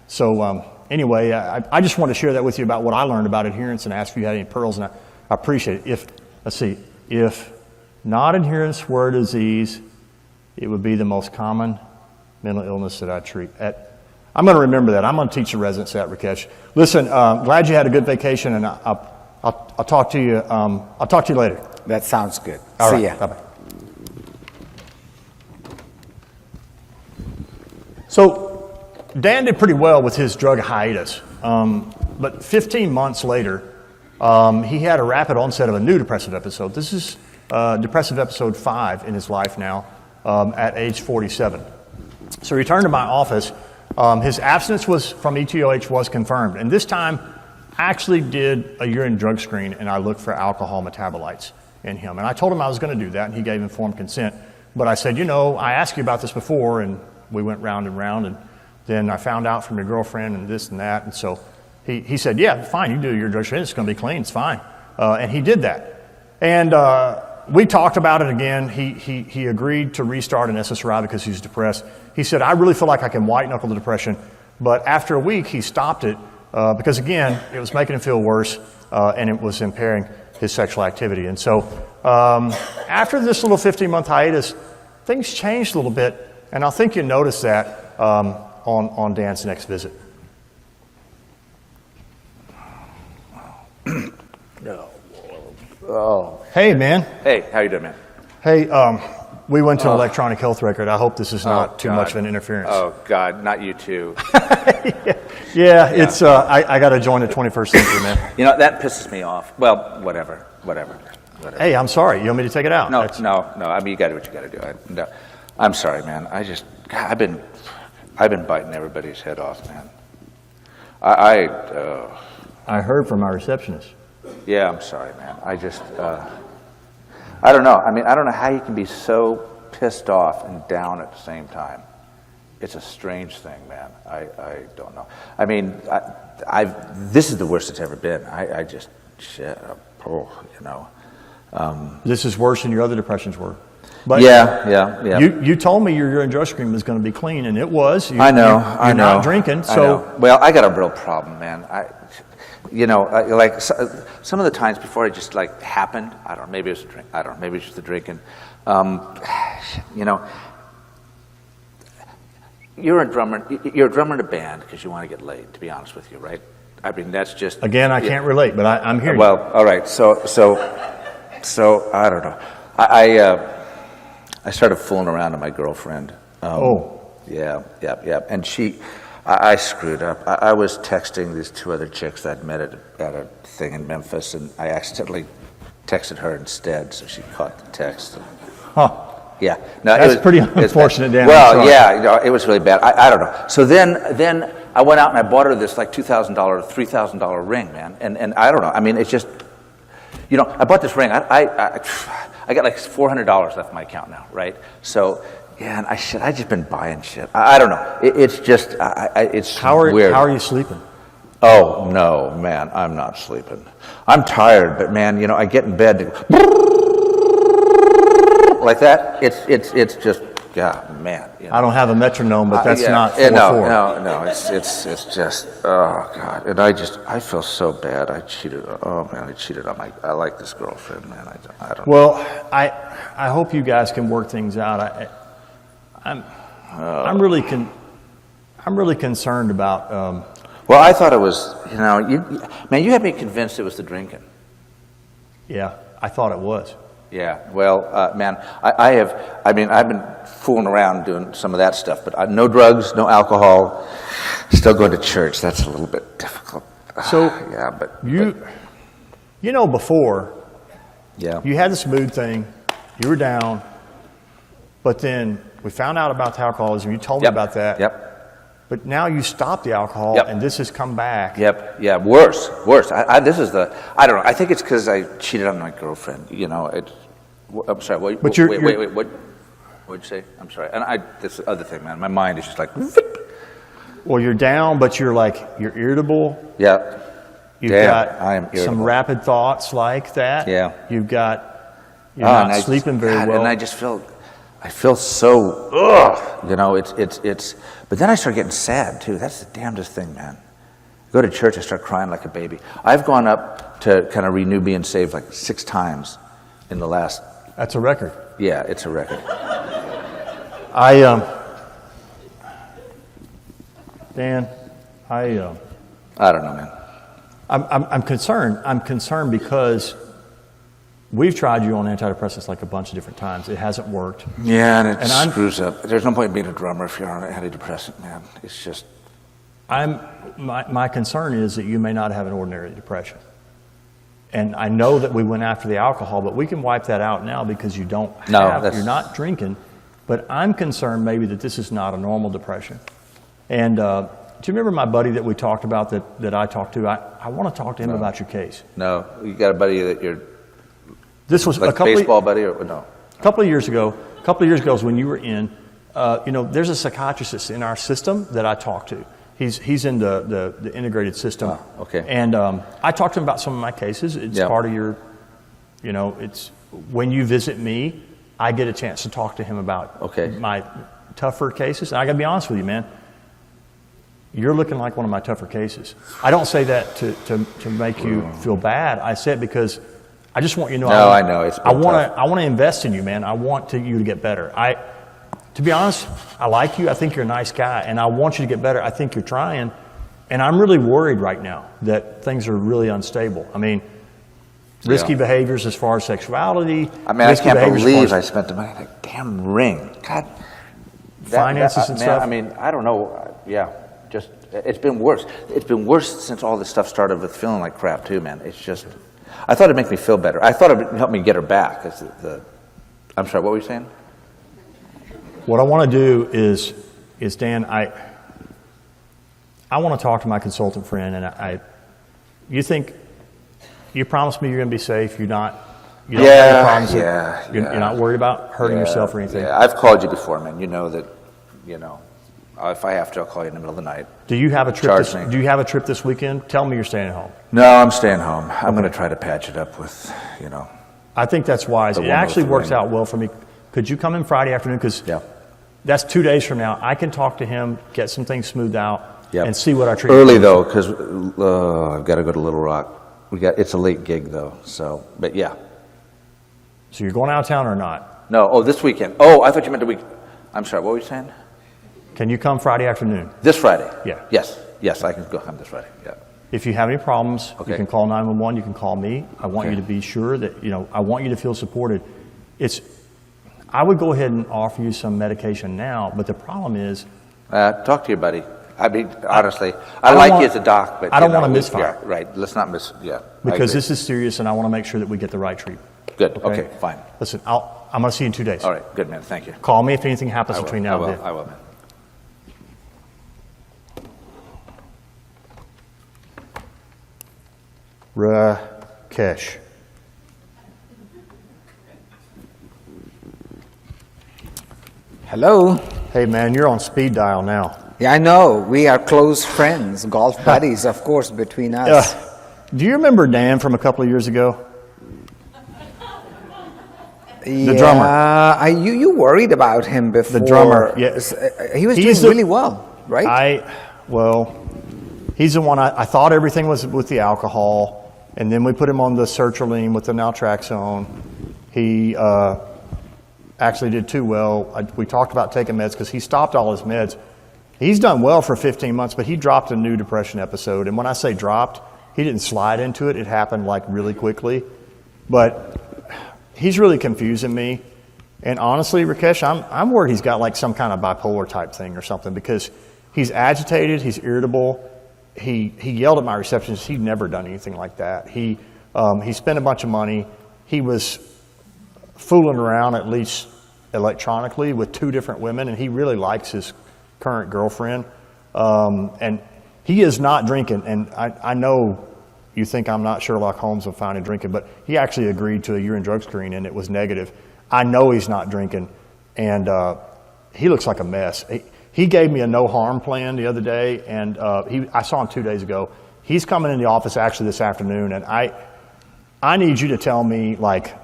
so, anyway, I just want to share that with you about what I learned about adherence and ask if you had any pearls, and I appreciate it. If non-adherence were a disease, it would be the most common mental illness that I treat. I'm going to remember that. I'm going to teach the residents that, Rakesh. Listen, glad you had a good vacation, and I'll talk to you. I'll talk to you later. That sounds good. All See right. ya. Bye-bye. So Dan did pretty well with his drug hiatus, but 15 months later, he had a rapid onset of a new depressive episode. This is depressive episode 5 in his life now, at age 47. So he returned to my office. His abstinence from ETOH was confirmed, and this time I actually did a urine drug screen, and I looked for alcohol metabolites in him. And I told him I was going to do that, and he gave informed consent. But I said, you know, I asked you about this before, and we went round and round, and then I found out from your girlfriend and this and that, and so he said, yeah, fine, you do your drug screen, it's going to be clean, it's fine. And he did that. And we talked about it again. He agreed to restart an SSRI because he's depressed. He said, I really feel like I can white knuckle the depression. But after a week, he stopped it because, again, it was making him feel worse and it was impairing his sexual activity. And so after this little 15-month hiatus, things changed a little bit. And I think you'll notice that on Dan's next visit. No. Oh. Hey, man. Hey, how you doing, man? Hey, we went to an electronic health record. I hope this is not too God. much of an interference. Oh, God, not you too. Yeah, it's, I got to join the 21st century, man. You know, that pisses me off. Well, whatever. Hey, I'm sorry. You want me to take it out? No. I mean, you got to do what you got to do. No, I'm sorry, man. I've been biting everybody's head off, man. I heard from my receptionist. Yeah, I'm sorry, man. I don't know. I mean, I don't know how you can be so pissed off and down at the same time. It's a strange thing, man. I don't know. I mean, this is the worst it's ever been. You know. This is worse than your other depressions were. But Yeah. You told me your urine drug screen was going to be clean, and it was. I know. You're not drinking, so. I know. Well, I got a real problem, man. Like some of the times before it just like happened. I don't know. Maybe it was a drink. I don't know. Maybe it's just the drinking. You know, you're a drummer in a band because you want to get laid. To be honest with you, right? I mean, that's just. Again, I can't relate, but I'm here. Well, all right. So I don't know. I started fooling around with my girlfriend. Yeah. And I screwed up. I was texting these 2 other chicks that I'd met at a thing in Memphis, and I accidentally texted her instead, so she caught the text. Huh. Yeah. No, That's pretty unfortunate, Dan. Well, yeah, you know, it was really bad. I don't know. So then I went out and I bought her this like $2,000, $3,000 ring, man. And I don't know. I mean, it's just, you know, I bought this ring. I got like $400 left in my account now, right? So, yeah, and I just been buying shit. I don't know. It's just, it's weird. How are you sleeping? Oh, no, man, I'm not sleeping. I'm tired, but man, you know, I get in bed and like that. It's just, yeah, man. You know. I don't have a metronome, but that's not 4/4. No, it's just, oh God. And I feel so bad. I cheated on I like this girlfriend, man. I don't. Well, I hope you guys can work things out. I'm really concerned about. Well, I thought it was, you know, you had me convinced it was the drinking. Yeah, I thought it was. Yeah, well, man, I've been fooling around doing some of that stuff, but no drugs, no alcohol, still going to church. That's a little bit difficult. So, yeah, but you know, before, yeah, you had this mood thing, you were down, but then we found out about the alcoholism. You told me about that. Yep. But now you stop the alcohol, Yep. and this has come back. Yep. Yeah. Worse. I don't know. I think it's because I cheated on my girlfriend. You know. I'm sorry. Wait. But Wait. What'd you say? I'm sorry. And this other thing, man. My mind is just like. Well, you're down, but you're irritable. Yeah. You've I am got irritable. some rapid thoughts like that. Yeah. You're not sleeping very well. And I just I feel so, ugh. You know, but then I start getting sad too. That's the damnedest thing, man. Go to church, I start crying like a baby. I've gone up to kind of renew being saved like 6 times in the last. That's a record. Yeah, it's a record. Dan, I don't know, man. I'm concerned. I'm concerned because we've tried you on antidepressants like a bunch of different times. It hasn't worked. Yeah, and it screws up. There's no point in being a drummer if you're on an antidepressant, man. It's just. My concern is that you may not have an ordinary depression. And I know that we went after the alcohol, but we can wipe that out now because you don't you're not drinking. But I'm concerned maybe that this is not a normal depression. And do you remember my buddy that we talked about that I talked to? I want to talk to him about your case. No, you got a buddy that you're. This was like a couple baseball buddy or no? A couple of years ago is when you were in. There's a psychiatrist in our system that I talked to. He's in the integrated system. Oh, okay. And I talked to him about some of my cases. It's part of your, it's when you visit me, I get a chance to talk to him about my tougher cases. And I got to be honest with you, man. You're looking like one of my tougher cases. I don't say that to make you feel bad. I say it because I just want you to know. No, I know. I want to invest in you, man. I want you to get better. To be honest, I like you. I think you're a nice guy, and I want you to get better. I think you're trying, and I'm really worried right now that things are really unstable. I mean, risky behaviors as far as sexuality. I mean, I can't believe I spent the money on that damn ring. God. Finances and stuff. I mean, I don't know. Yeah, just it's been worse. It's been worse since all this stuff started with feeling like crap too, man. It's just. I thought it'd make me feel better. I thought it would help me get her back. I'm sorry. What were you saying? What I want to do is Dan, I want to talk to my consultant friend, and you promised me you're going to be safe. You don't have any problems. You're not worried about hurting yourself or anything. Yeah, I've called you before, man. You know that. If I have to, I'll call you in the middle of the night. Do you have a trip? Do you have a trip this weekend? Tell me you're staying at home. No, I'm staying home. I'm going to try to patch it up with, I think that's wise. It actually works out well for me. Could you come in Friday afternoon? Because that's 2 days from now. I can talk to him, get some things smoothed out, and see what our treatment early though, because I've got to go to Little Rock. It's a late gig though. So, but yeah. So you're going out of town or not? No. Oh, this weekend. Oh, I thought you meant the week. I'm sorry. What were you saying? Can you come Friday afternoon? This Friday? Yeah. Yes, I can come this Friday. Yeah. If you have any problems, you can call 911. You can call me. I want you to be sure that I want you to feel supported. I would go ahead and offer you some medication now, but the problem is... talk to your buddy. I mean, honestly, I like you as a doc, but... I don't want to misfire. Yeah, right. Let's not Because this is serious, and I want to make sure that we get the right treatment. Good. Okay, fine. Listen, I'm going to see you in 2 days. All right. Good, man. Thank you. Call me if anything happens between now and then. I will, man. Rakesh. Hello. Hey, man, you're on speed dial now. Yeah, I know. We are close friends, golf buddies, of course, between us. Do you remember Dan from a couple of years ago? The drummer. You worried about him before. The drummer, yes. He was doing really well, right? He's the one I thought everything was with the alcohol, and then we put him on the Sertraline with the Naltrexone. He actually did too well. We talked about taking meds because he stopped all his meds. He's done well for 15 months, but he dropped a new depression episode. And when I say dropped, he didn't slide into it. It happened like really quickly. But he's really confusing me. And honestly, Rakesh, I'm worried he's got like some kind of bipolar type thing or something because he's agitated, he's irritable. He yelled at my receptionist. He'd never done anything like that. He spent a bunch of money. He was fooling around, at least electronically, with 2 different women, and he really likes his current girlfriend. And he is not drinking. And I know you think I'm not Sherlock Holmes of finding drinking, but he actually agreed to a urine drug screen and it was negative. I know he's not drinking, and he looks like a mess. He gave me a no harm plan the other day, and I saw him 2 days ago. He's coming in the office actually this afternoon, and I need you to tell me, like,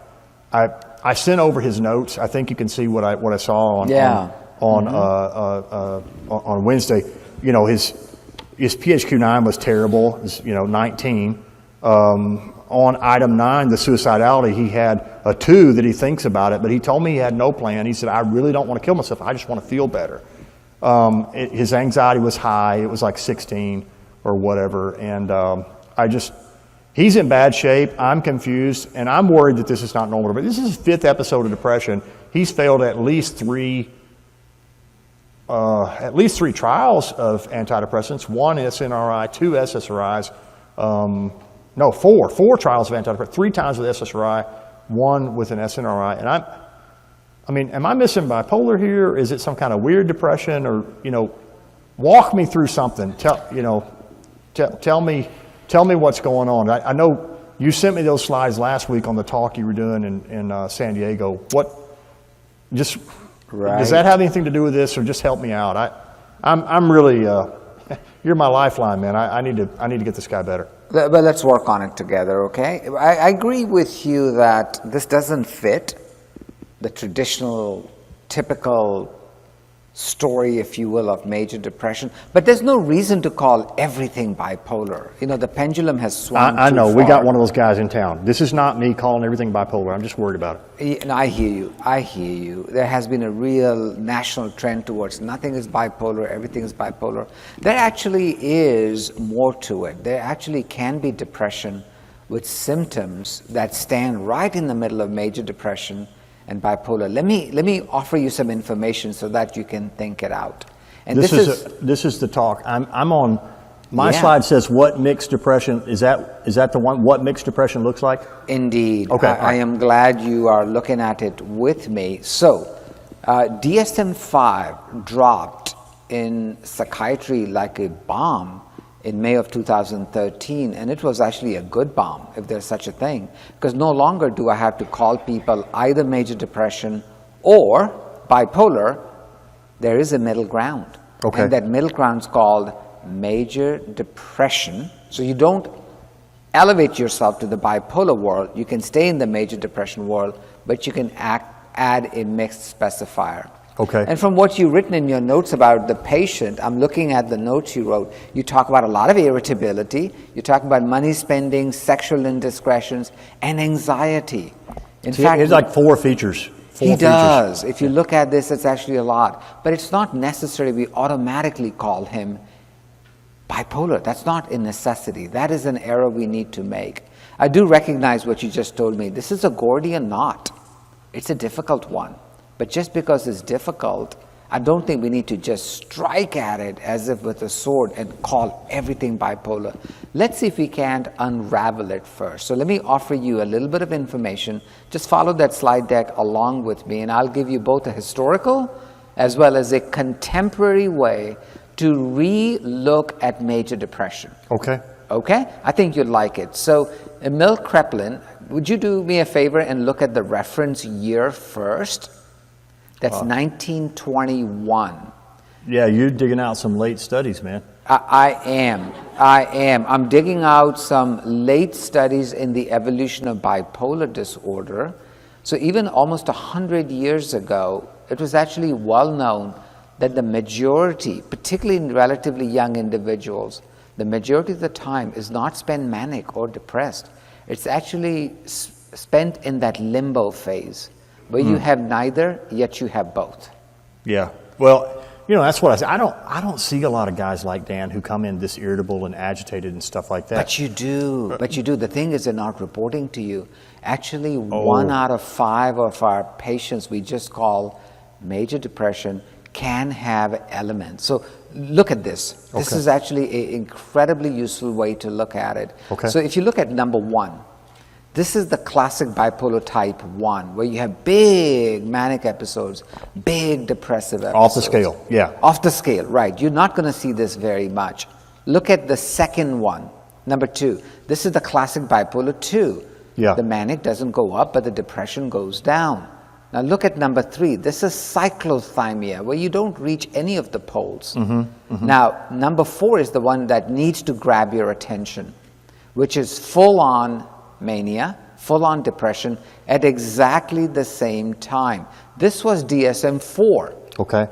I sent over his notes. I think you can see what I saw on Wednesday. You know, his PHQ-9 was terrible. It was, 19. On item 9, the suicidality, he had a 2 that he thinks about it, but he told me he had no plan. He said, I really don't want to kill myself. I just want to feel better. His anxiety was high. It was like 16 or whatever. And he's in bad shape. I'm confused, and I'm worried that this is not normal. But this is his 5th episode of depression. He's failed at least three trials of antidepressants, 1 SNRI, 2 SSRIs, 4 trials of antidepressants, 3 times with SSRI, 1 with an SNRI. And am I missing bipolar here? Is it some kind of weird depression? Or, walk me through something. Tell me what's going on. I know you sent me those slides last week on the talk you were doing in San Diego. Right. Does that have anything to do with this, or just help me out? I'm really, you're my lifeline, man. I need to get this guy better. But let's work on it together, okay? I agree with you that this doesn't fit the traditional, typical story, if you will, of major depression. But there's no reason to call everything bipolar. The pendulum has swung I know. too We far. got one of those guys in town. This is not me calling everything bipolar. I'm just worried about it. And I hear you. There has been a real national trend towards nothing is bipolar, everything is bipolar. There actually is more to it. There actually can be depression with symptoms that stand right in the middle of major depression and bipolar. Let me offer you some information so that you can think it out. And this is the talk. I'm on. My slide says what mixed depression is that the one? What mixed depression looks like? Indeed. Okay. I am glad you are looking at it with me. So, DSM-5 dropped in psychiatry like a bomb in May of 2013, and it was actually a good bomb, if there's such a thing, because no longer do I have to call people either major depression or bipolar. There is a middle ground. Okay. And that middle ground is called major depression. So you don't elevate yourself to the bipolar world. You can stay in the major depression world, but you can add a mixed specifier. Okay. And from what you've written in your notes about the patient, I'm looking at the notes you wrote. You talk about a lot of irritability. You talk about money spending, sexual indiscretions, and anxiety. In fact, it's like 4 features. He does. If you look at this, it's actually a lot. But it's not necessary we automatically call him bipolar. That's not a necessity. That is an error we need to make. I do recognize what you just told me. This is a Gordian knot. It's a difficult one. But just because it's difficult, I don't think we need to just strike at it as if with a sword and call everything bipolar. Let's see if we can't unravel it first. So let me offer you a little bit of information. Just follow that slide deck along with me, and I'll give you both a historical as well as a contemporary way to re-look at major depression. Okay. Okay? I think you'd like it. So Emil Kraepelin, would you do me a favor and look at the reference year first? That's 1921. Yeah, you're digging out some late studies, man. I am. I'm digging out some late studies in the evolution of bipolar disorder. So even almost 100 years ago, it was actually well known that the majority, particularly in relatively young individuals, the majority of the time is not spent manic or depressed. It's actually spent in that limbo phase, where you have neither, yet you have both. Yeah. Well, that's what I say. I don't see a lot of guys like Dan who come in this irritable and agitated and stuff like that. But you do. The thing is, they're not reporting to you. Actually, 1 out of 5 of our patients we just call major depression can have elements. So look at this. This is actually an incredibly useful way to look at it. Okay. So if you look at number 1, This is the classic bipolar type 1, where you have big manic episodes, big depressive episodes. Off the scale, yeah. Off the scale, right. You're not going to see this very much. Look at the second one, number 2. This is the classic bipolar 2. Yeah. The manic doesn't go up, but the depression goes down. Now look at number 3. This is cyclothymia, where you don't reach any of the poles. Now, number 4 is the one that needs to grab your attention, which is full-on mania, full-on depression at exactly the same time. This was DSM-4. Okay.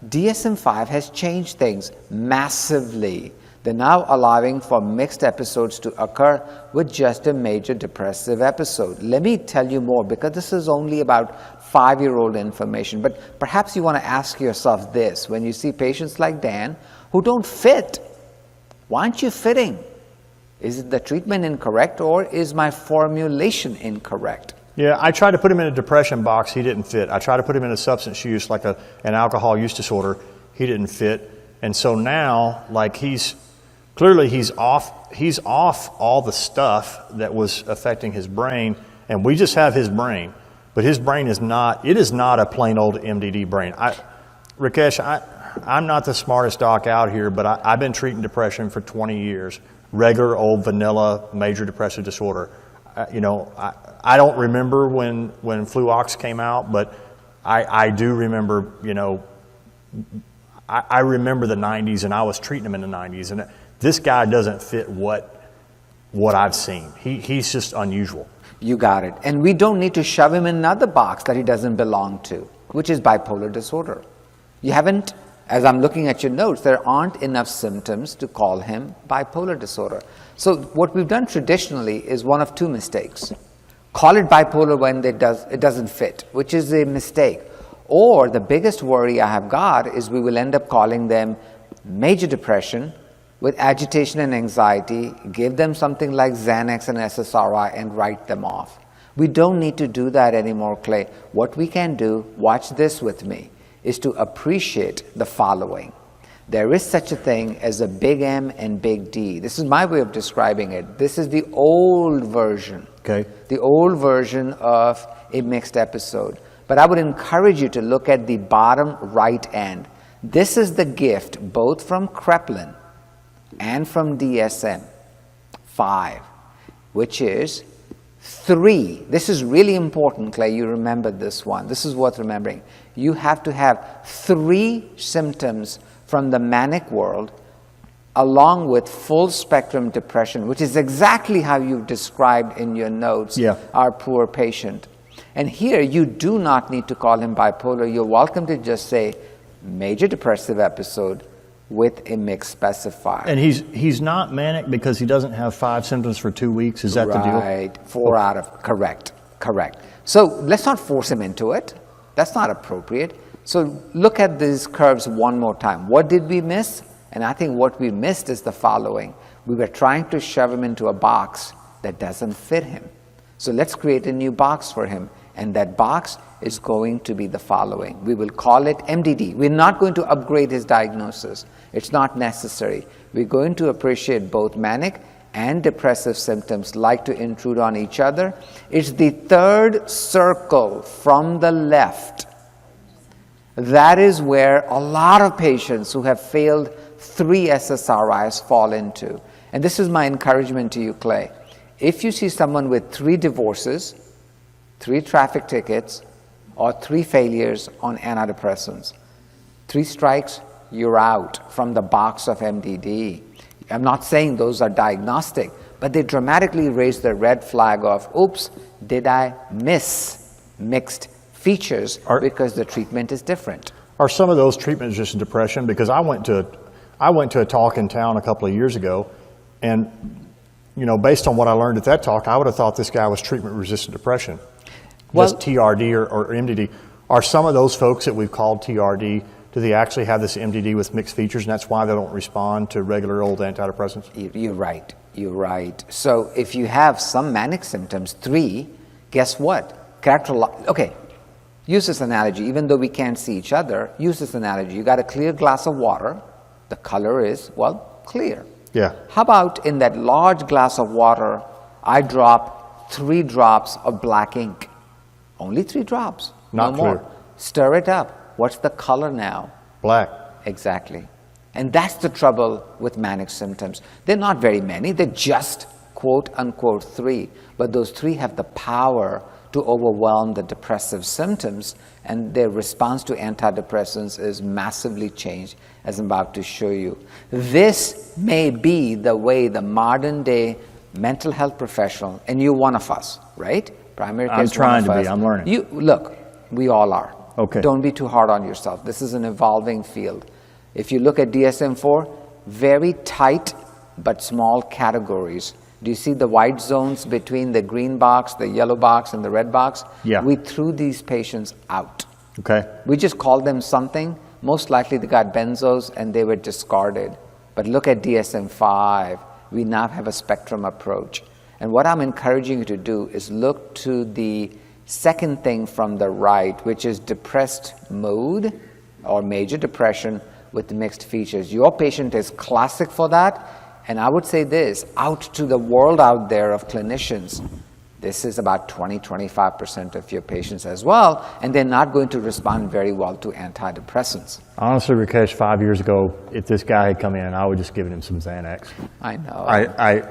DSM-5 has changed things massively. They're now allowing for mixed episodes to occur with just a major depressive episode. Let me tell you more, because this is only about 5-year-old information. But perhaps you want to ask yourself this, when you see patients like Dan who don't fit. Why aren't you fitting? Is it the treatment incorrect, or is my formulation incorrect? Yeah, I tried to put him in a depression box. He didn't fit. I tried to put him in a substance use, like an alcohol use disorder. He didn't fit. And so now, like, he's off all the stuff that was affecting his brain, and we just have his brain. But his brain is not, it is not a plain old MDD brain. Rakesh, I'm not the smartest doc out here, but I've been treating depression for 20 years. Regular old vanilla major depressive disorder. I don't remember when Fluox came out, but I do remember, I remember the 90s, and I was treating him in the 90s, and this guy doesn't fit what I've seen. He's just unusual. You got it. And we don't need to shove him in another box that he doesn't belong to, which is bipolar disorder. You haven't, as I'm looking at your notes, there aren't enough symptoms to call him bipolar disorder. So what we've done traditionally is one of 2 mistakes. Call it bipolar when it doesn't fit, which is a mistake. Or the biggest worry I have got is we will end up calling them major depression with agitation and anxiety, give them something like Xanax and SSRI, and write them off. We don't need to do that anymore, Clay. What we can do, watch this with me, is to appreciate the following. There is such a thing as a big M and big D. This is my way of describing it. This is the old version. Okay. The old version of a mixed episode. But I would encourage you to look at the bottom right end. This is the gift both from Kraepelin and from DSM-5, which is 3. This is really important, Clay. You remember this one. This is worth remembering. You have to have 3 symptoms from the manic world along with full spectrum depression, which is exactly how you've described in your notes, our poor patient. And here you do not need to call him bipolar. You're welcome to just say major depressive episode with a mixed specifier. And he's not manic because he doesn't have 5 symptoms for 2 weeks. Is that the deal? Right. 4 out of, correct. So let's not force him into it. That's not appropriate. So look at these curves one more time. What did we miss? And I think what we missed is the following. We were trying to shove him into a box that doesn't fit him. So let's create a new box for him. And that box is going to be the following. We will call it MDD. We're not going to upgrade his diagnosis. It's not necessary. We're going to appreciate both manic and depressive symptoms like to intrude on each other. It's the 3rd circle from the left. That is where a lot of patients who have failed 3 SSRIs fall into. And this is my encouragement to you, Clay. If you see someone with 3 divorces, 3 traffic tickets, or 3 failures on antidepressants, 3 strikes, you're out from the box of MDD. I'm not saying those are diagnostic, but they dramatically raise the red flag of, oops, did I miss mixed features because the treatment is different. Are some of those treatments just depression? Because I went to a talk in town a couple of years ago, and based on what I learned at that talk, I would have thought this guy was treatment-resistant depression. Just TRD or MDD. Are some of those folks that we've called TRD, do they actually have this MDD with mixed features, and that's why they don't respond to regular old antidepressants? You're right. So if you have some manic symptoms, 3, guess what? Okay, use this analogy. Even though we can't see each other, use this analogy. You got a clear glass of water. The color is, clear. Yeah. How about in that large glass of water, I drop 3 drops of black ink. Only 3 drops, Not no more. true. Stir it up. What's the color now? Black. Exactly. And that's the trouble with manic symptoms. They're not very many, they're just quote unquote 3, but those 3 have the power to overwhelm the depressive symptoms, and their response to antidepressants is massively changed, as I'm about to show you. This may be the way the modern day mental health professional, and you're one of us, right? Primary care I'm is trying one of to be. us. I'm learning. You look, we all are. Okay. Don't be too hard on yourself. This is an evolving field. If you look at DSM-4, very tight but small categories. Do you see the white zones between the green box, the yellow box, and the red box? Yeah. We threw these patients out. Okay. We just called them something. Most likely they got benzos and they were discarded. But look at DSM-5. We now have a spectrum approach. And what I'm encouraging you to do is look to the second thing from the right, which is depressed mood or major depression with mixed features. Your patient is classic for that. And I would say this, out to the world out there of clinicians, this is about 20-25% of your patients as well, and they're not going to respond very well to antidepressants. Honestly, Rakesh, 5 years ago, if this guy had come in, I would just given him some Xanax. I know.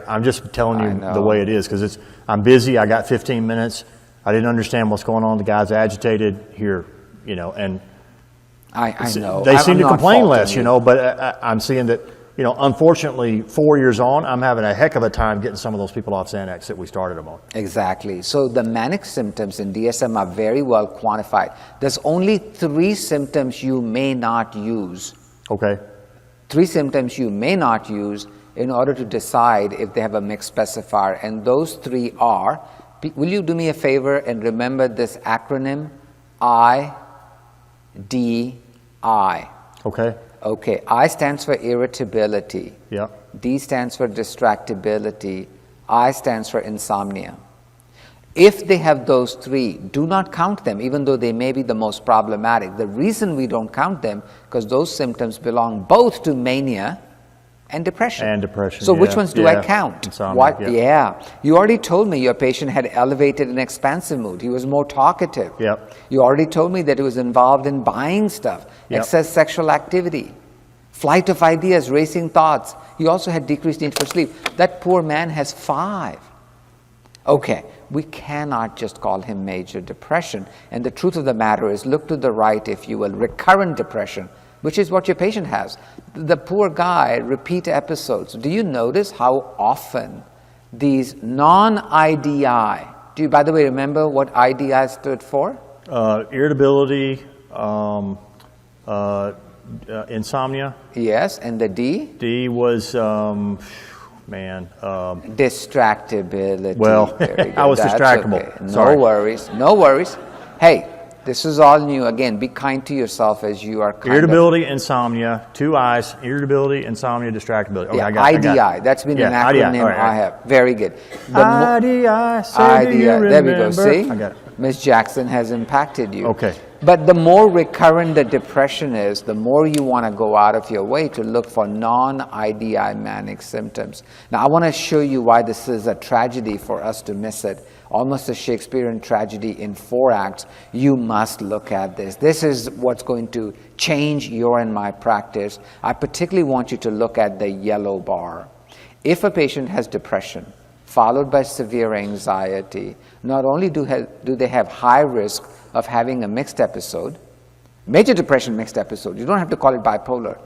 I'm just telling I you know. the way it is, because I'm busy, I got 15 minutes, I didn't understand what's going on, the guy's agitated here, and I know. they seem I'm to not complain faulting less, you. but I'm seeing that, unfortunately, 4 years on, I'm having a heck of a time getting some of those people off Xanax that we started them on. Exactly. So the manic symptoms in DSM are very well quantified. There's only 3 symptoms you may not use. Okay. 3 symptoms you may not use in order to decide if they have a mixed specifier. And those 3 are, will you do me a favor and remember this acronym? IDI. Okay. Okay, I stands for irritability. Yeah. D stands for distractibility. I stands for insomnia. If they have those 3, do not count them, even though they may be the most problematic. The reason we don't count them, because those symptoms belong both to mania and depression. And depression, So which yeah, ones do yeah. I count? Insomnia, What? yeah. Yeah. You already told me your patient had elevated and expansive mood. He was more talkative. Yep. You already told me that he was involved in buying stuff, Yep. excess sexual activity, flight of ideas, racing thoughts. He also had decreased need for sleep. That poor man has 5. Okay, we cannot just call him major depression. And the truth of the matter is, look to the right, if you will, recurrent depression, which is what your patient has. The poor guy, repeat episodes. Do you notice how often these non-IDI, do you, by the way, remember what IDI stood for? Irritability, insomnia. Yes, and the D? D was, Distractibility. Well, Very good. I was That's distractible. okay. No Sorry. worries, no worries. Hey, this is all new. Again, be kind to yourself as you are kind Irritability, insomnia, 2 I's, irritability, insomnia, distractibility. Okay, Yeah, I got it. IDI. That's been an Yeah, IDI. acronym All right, all right. I have. Very good. IDI, say do you IDI. There we go. remember? See? I got it. Ms. Jackson has impacted you. Okay. But the more recurrent the depression is, the more you want to go out of your way to look for non-IDI manic symptoms. Now, I want to show you why this is a tragedy for us to miss it. Almost a Shakespearean tragedy in 4 acts. You must look at this. This is what's going to change your and my practice. I particularly want you to look at the yellow bar. If a patient has depression, followed by severe anxiety, not only do they have high risk of having a mixed episode, major depression mixed episode, you don't have to call it bipolar,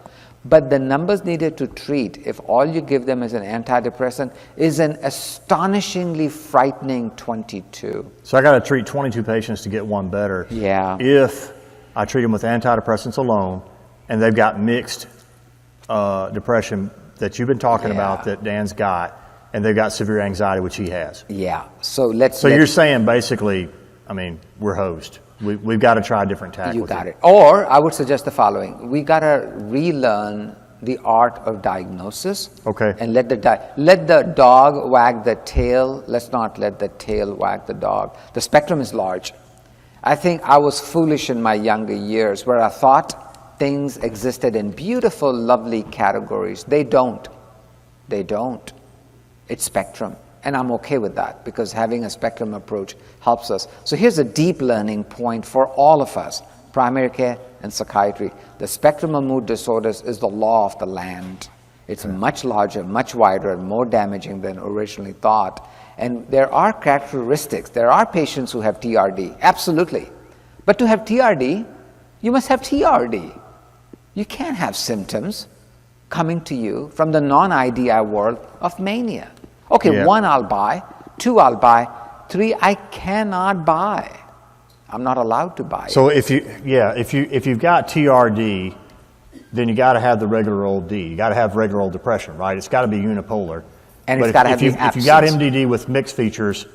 but the numbers needed to treat, if all you give them is an antidepressant, is an astonishingly frightening 22. So I got to treat 22 patients to get 1 better. Yeah. If I treat them with antidepressants alone, and they've got mixed depression that you've been talking about that Dan's got, and they've got severe anxiety, which he has. Yeah. So You're saying basically, we're hosed. We've got to try a different tack. You with got it. Or I would suggest the following. We got to relearn the art of diagnosis. Okay. And let the dog wag the tail. Let's not let the tail wag the dog. The spectrum is large. I think I was foolish in my younger years where I thought things existed in beautiful, lovely categories. They don't. They don't. It's spectrum. And I'm okay with that because having a spectrum approach helps us. So here's a deep learning point for all of us, primary care and psychiatry. The spectrum of mood disorders is the law of the land. It's much larger, much wider, and more damaging than originally thought. And there are characteristics. There are patients who have TRD, absolutely. But to have TRD, you must have TRD. You can't have symptoms coming to you from the non-IDI world of mania. Okay, Yeah. 1 I'll buy, 2 I'll buy, 3 I cannot buy. I'm not allowed to buy. So if you've got TRD, then you got to have the regular old D. You got to have regular old depression, right? It's got to be unipolar. And But it's got to have the if you got absence. MDD with mixed features,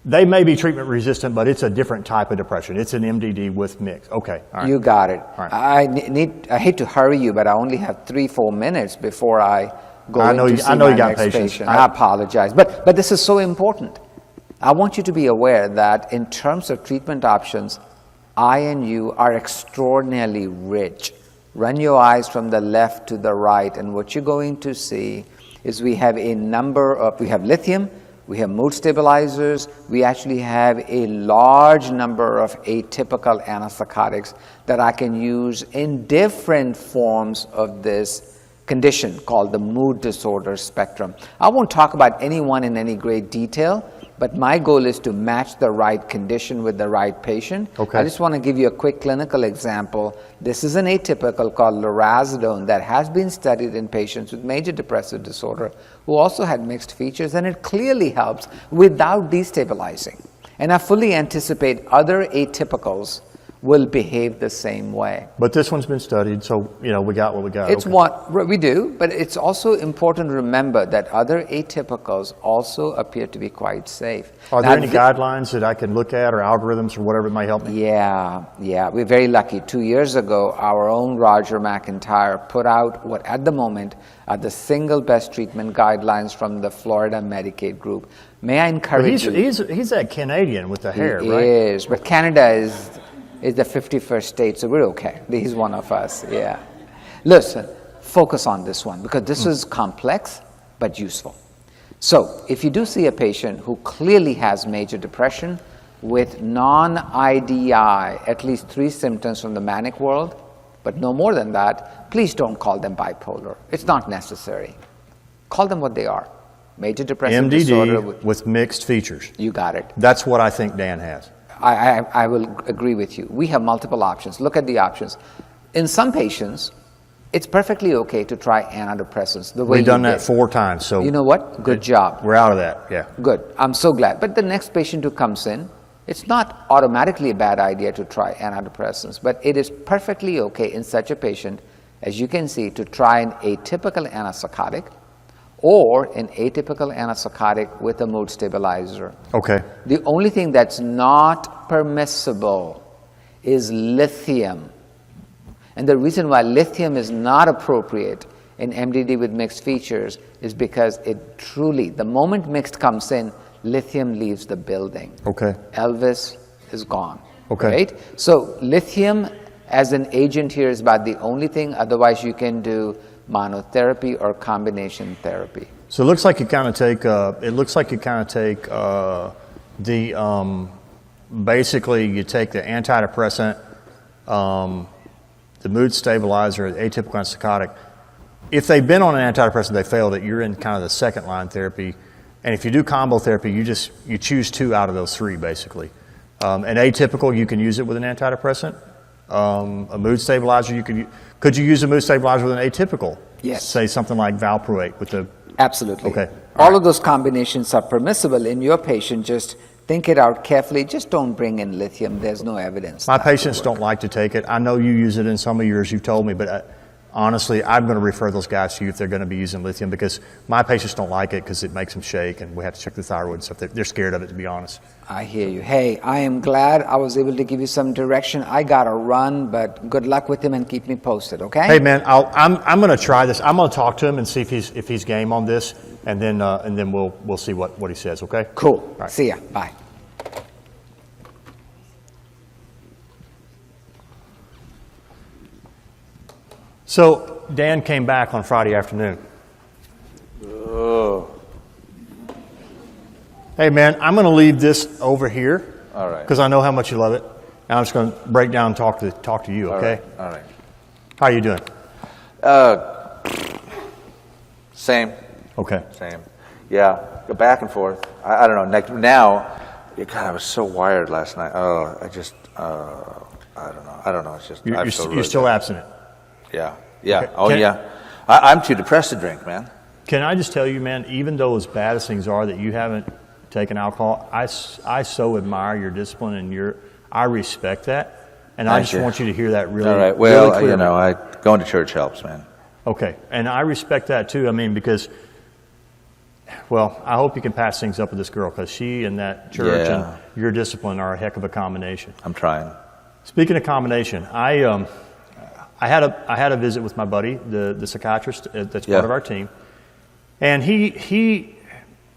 they may be treatment resistant, but it's a different type of depression. It's an MDD with mixed. Okay, all right. You got it. All right. I hate to hurry you, but I only have 3-4 minutes before I go I know in to you- see I know my you got next patience. patient. I apologize, but this is so important. I want you to be aware that in terms of treatment options, I and you are extraordinarily rich. Run your eyes from the left to the right, and what you're going to see is we have lithium, we have mood stabilizers, we actually have a large number of atypical antipsychotics that I can use in different forms of this condition called the mood disorder spectrum. I won't talk about any one in any great detail, but my goal is to match the right condition with the right patient. Okay. I just want to give you a quick clinical example. This is an atypical called lorazepam that has been studied in patients with major depressive disorder who also had mixed features, and it clearly helps without destabilizing. And I fully anticipate other atypicals will behave the same way. But this one's been studied, so we got what we got. It's Okay. what we do, but it's also important to remember that other atypicals also appear to be quite safe. Are Now, there any guidelines that I can look at or algorithms or whatever that might help me? Yeah, we're very lucky. 2 years ago, our own Roger McIntyre put out what at the moment are the single best treatment guidelines from the Florida Medicaid group. May I But encourage you? he's that Canadian with the hair, He right? is, but Canada is the 51st state, so we're okay. He's one of us, yeah. Listen, focus on this one because this is complex but useful. So if you do see a patient who clearly has major depression with non-IDI, at least 3 symptoms from the manic world, but no more than that, please don't call them bipolar. It's not necessary. Call them what they are. Major depressive disorder. MDD with mixed features. You got it. That's what I think Dan has. I will agree with you. We have multiple options. Look at the options. In some patients, it's perfectly okay to try antidepressants the way We've done you that did. 4 times, so You know what? Good job. we're out of that. Yeah. Good. I'm so glad. But the next patient who comes in, it's not automatically a bad idea to try antidepressants, but it is perfectly okay in such a patient, as you can see, to try an atypical antipsychotic or an atypical antipsychotic with a mood stabilizer. Okay. The only thing that's not permissible is lithium. And the reason why lithium is not appropriate in MDD with mixed features is because it truly, the moment mixed comes in, lithium leaves the building. Okay. Elvis is gone. Okay. Right? So lithium as an agent here is about the only thing. Otherwise, you can do monotherapy or combination therapy. So it looks like you kind of take. Basically, you take the antidepressant, the mood stabilizer, the atypical antipsychotic. If they've been on an antidepressant, they failed it. You're in kind of the second line therapy, and if you do combo therapy, you choose 2 out of those 3 basically. An atypical, you can use it with an antidepressant. A mood stabilizer, could you use a mood stabilizer with an atypical? Yes. Say something like valproate with the. Absolutely. Okay. All of those combinations are permissible in your patient. Just think it out carefully. Just don't bring in lithium. There's no evidence. My that will patients work. don't like to take it. I know you use it in some of yours, you've told me, but honestly, I'm going to refer those guys to you if they're going to be using lithium because my patients don't like it because it makes them shake and we have to check the thyroid and stuff. They're scared of it, to be honest. I hear you. Hey, I am glad I was able to give you some direction. I got to run, but good luck with him and keep me posted, okay? Hey man, I'm going to try this. I'm going to talk to him and see if he's game on this, and then we'll see what he says. Okay? Cool. All right. See ya. Bye. So Dan came back on Friday afternoon. Hey, man, I'm going to leave this over here. All right. Because I know how much you love it. And I'm just going to break down and talk to you, okay? All right. How you doing? Same. Okay. Same. Yeah, go back and forth. I don't know. Now, God, I was so wired last night. Oh, I don't know. I don't know. It's just You're still abstinent. Yeah. Okay. Oh, yeah. I'm too depressed to drink, man. Can I just tell you, man, even though as bad as things are that you haven't taken alcohol, I so admire your discipline and I respect that. And I just want you to hear that really All right. Well, really clearly. Going to church helps, man. Okay. And I respect that too. I mean, because, well, I hope you can pass things up with this girl because she and that church and your discipline are a heck of a combination. I'm trying. Speaking of combination, I had a visit with my buddy, the psychiatrist that's part of our team, and he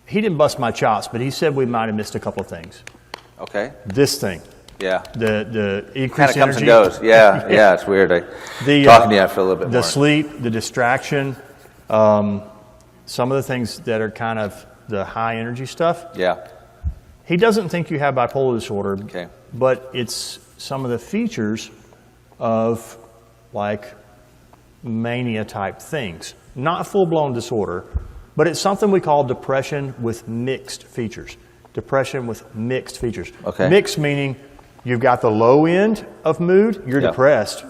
didn't bust my chops, but he said we might have missed a couple of things. Okay. This thing. Yeah. The increased energy. Kind of comes and goes. Yeah, it's weird. Talking to you, I feel a little bit more. The sleep, the distraction, some of the things that are kind of the high energy stuff. Yeah. He doesn't think you have bipolar disorder, okay, but it's some of the features of like mania type things. Not full-blown disorder, but it's something we call depression with mixed features. Depression with mixed features. Okay. Mixed meaning you've got the low end of mood, you're depressed,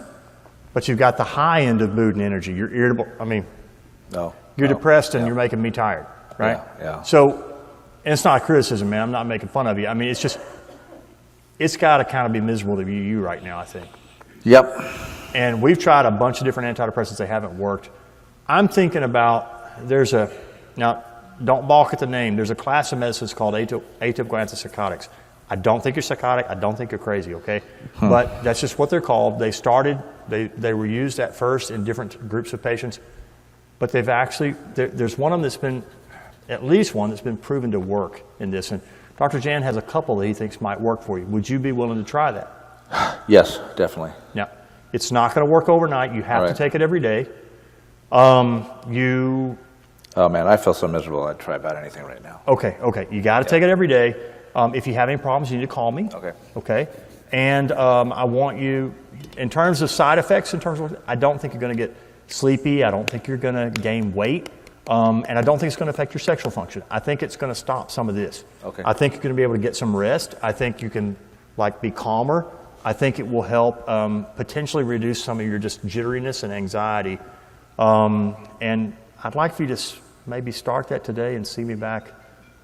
but you've got the high end of mood and energy. You're irritable. I mean, you're depressed and you're making me tired, right? Yeah. So, and it's not a criticism, man. I'm not making fun of you. I mean, it's just, it's got to kind of be miserable to be you right now, I think. Yep. And we've tried a bunch of different antidepressants. They haven't worked. I'm thinking about, now, don't balk at the name. There's a class of medicines called atypical antipsychotics. I don't think you're psychotic. I don't think you're crazy, okay? But that's just what they're called. They started, they were used at first in different groups of patients, but they've actually, there's one of them that's been, at least one that's been proven to work in this. And Dr. Jan has a couple that he thinks might work for you. Would you be willing to try that? Yes, definitely. Now, it's not going to work overnight. You have to take it every day. Oh man, I feel so miserable. I'd try about anything right now. Okay. You got to take it every day. If you have any problems, you need to call me. Okay. And I want you, in terms of side effects, I don't think you're going to get sleepy. I don't think you're going to gain weight. And I don't think it's going to affect your sexual function. I think it's going to stop some of this. Okay. I think you're going to be able to get some rest. I think you can be calmer. I think it will help potentially reduce some of your just jitteriness and anxiety. And I'd like for you to maybe start that today and see me back,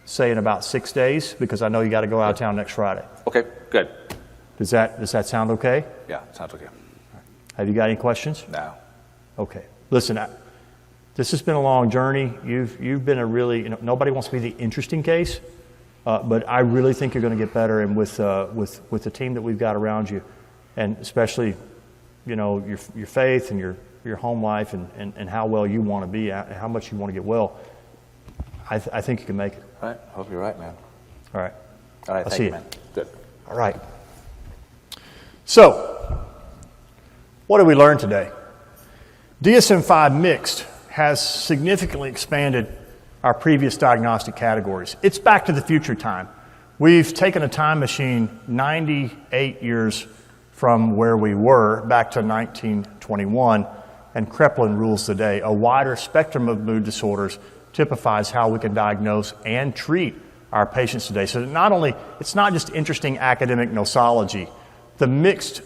say in about 6 days, because I know you got to go out of town next Friday. Okay, good. Does that sound okay? Yeah, sounds okay. Have you got any questions? No. Okay. Listen, this has been a long journey. You've been a really, nobody wants to be the interesting case, but I really think you're going to get better, and with the team that we've got around you, and especially, your faith and your home life and how well you want to be, how much you want to get well, I think you can make it. All right. Hope you're right, man. All right. All right. I'll Thank see you, you, man. Good. All right. So, what did we learn today? DSM-5 mixed has significantly expanded our previous diagnostic categories. It's back to the future time. We've taken a time machine 98 years from where we were back to 1921, and Kraepelin rules the day. A wider spectrum of mood disorders typifies how we can diagnose and treat our patients today. So it's not just interesting academic nosology. The mixed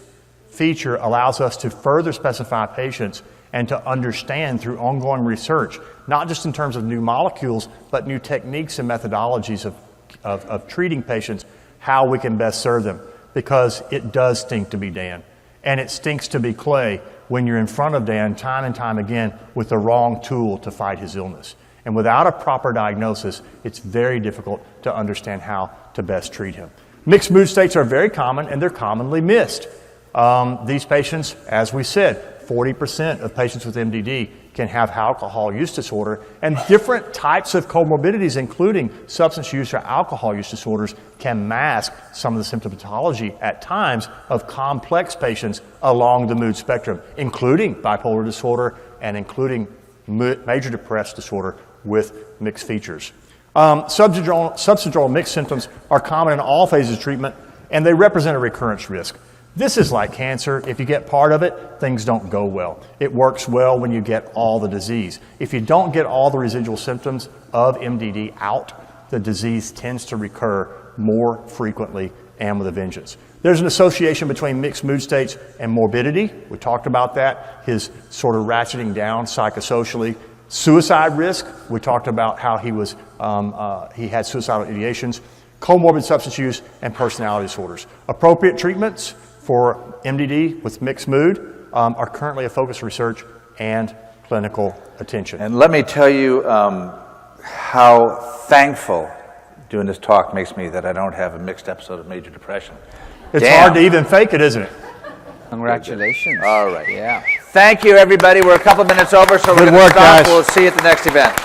feature allows us to further specify patients and to understand through ongoing research, not just in terms of new molecules, but new techniques and methodologies of treating patients, how we can best serve them. Because it does stink to be Dan. And it stinks to be Clay when you're in front of Dan time and time again with the wrong tool to fight his illness. And without a proper diagnosis, it's very difficult to understand how to best treat him. Mixed mood states are very common, and they're commonly missed. These patients, as we said, 40% of patients with MDD can have alcohol use disorder, and different types of comorbidities, including substance use or alcohol use disorders, can mask some of the symptomatology at times of complex patients along the mood spectrum, including bipolar disorder and including major depressive disorder with mixed features. Subsyndromal mixed symptoms are common in all phases of treatment, and they represent a recurrence risk. This is like cancer. If you get part of it, things don't go well. It works well when you get all the disease. If you don't get all the residual symptoms of MDD out, the disease tends to recur more frequently and with a vengeance. There's an association between mixed mood states and morbidity. We talked about that, his sort of ratcheting down psychosocially. Suicide risk, we talked about how he had suicidal ideations. Comorbid substance use and personality disorders. Appropriate treatments for MDD with mixed mood are currently a focus of research and clinical attention. And let me tell you how thankful doing this talk makes me that I don't have a mixed episode of major depression. It's Damn. hard to even fake it, isn't it? Congratulations. All right. Yeah. Thank you, everybody. We're a couple minutes over, so we're Good going to work, stop. guys. We'll see you at the next event.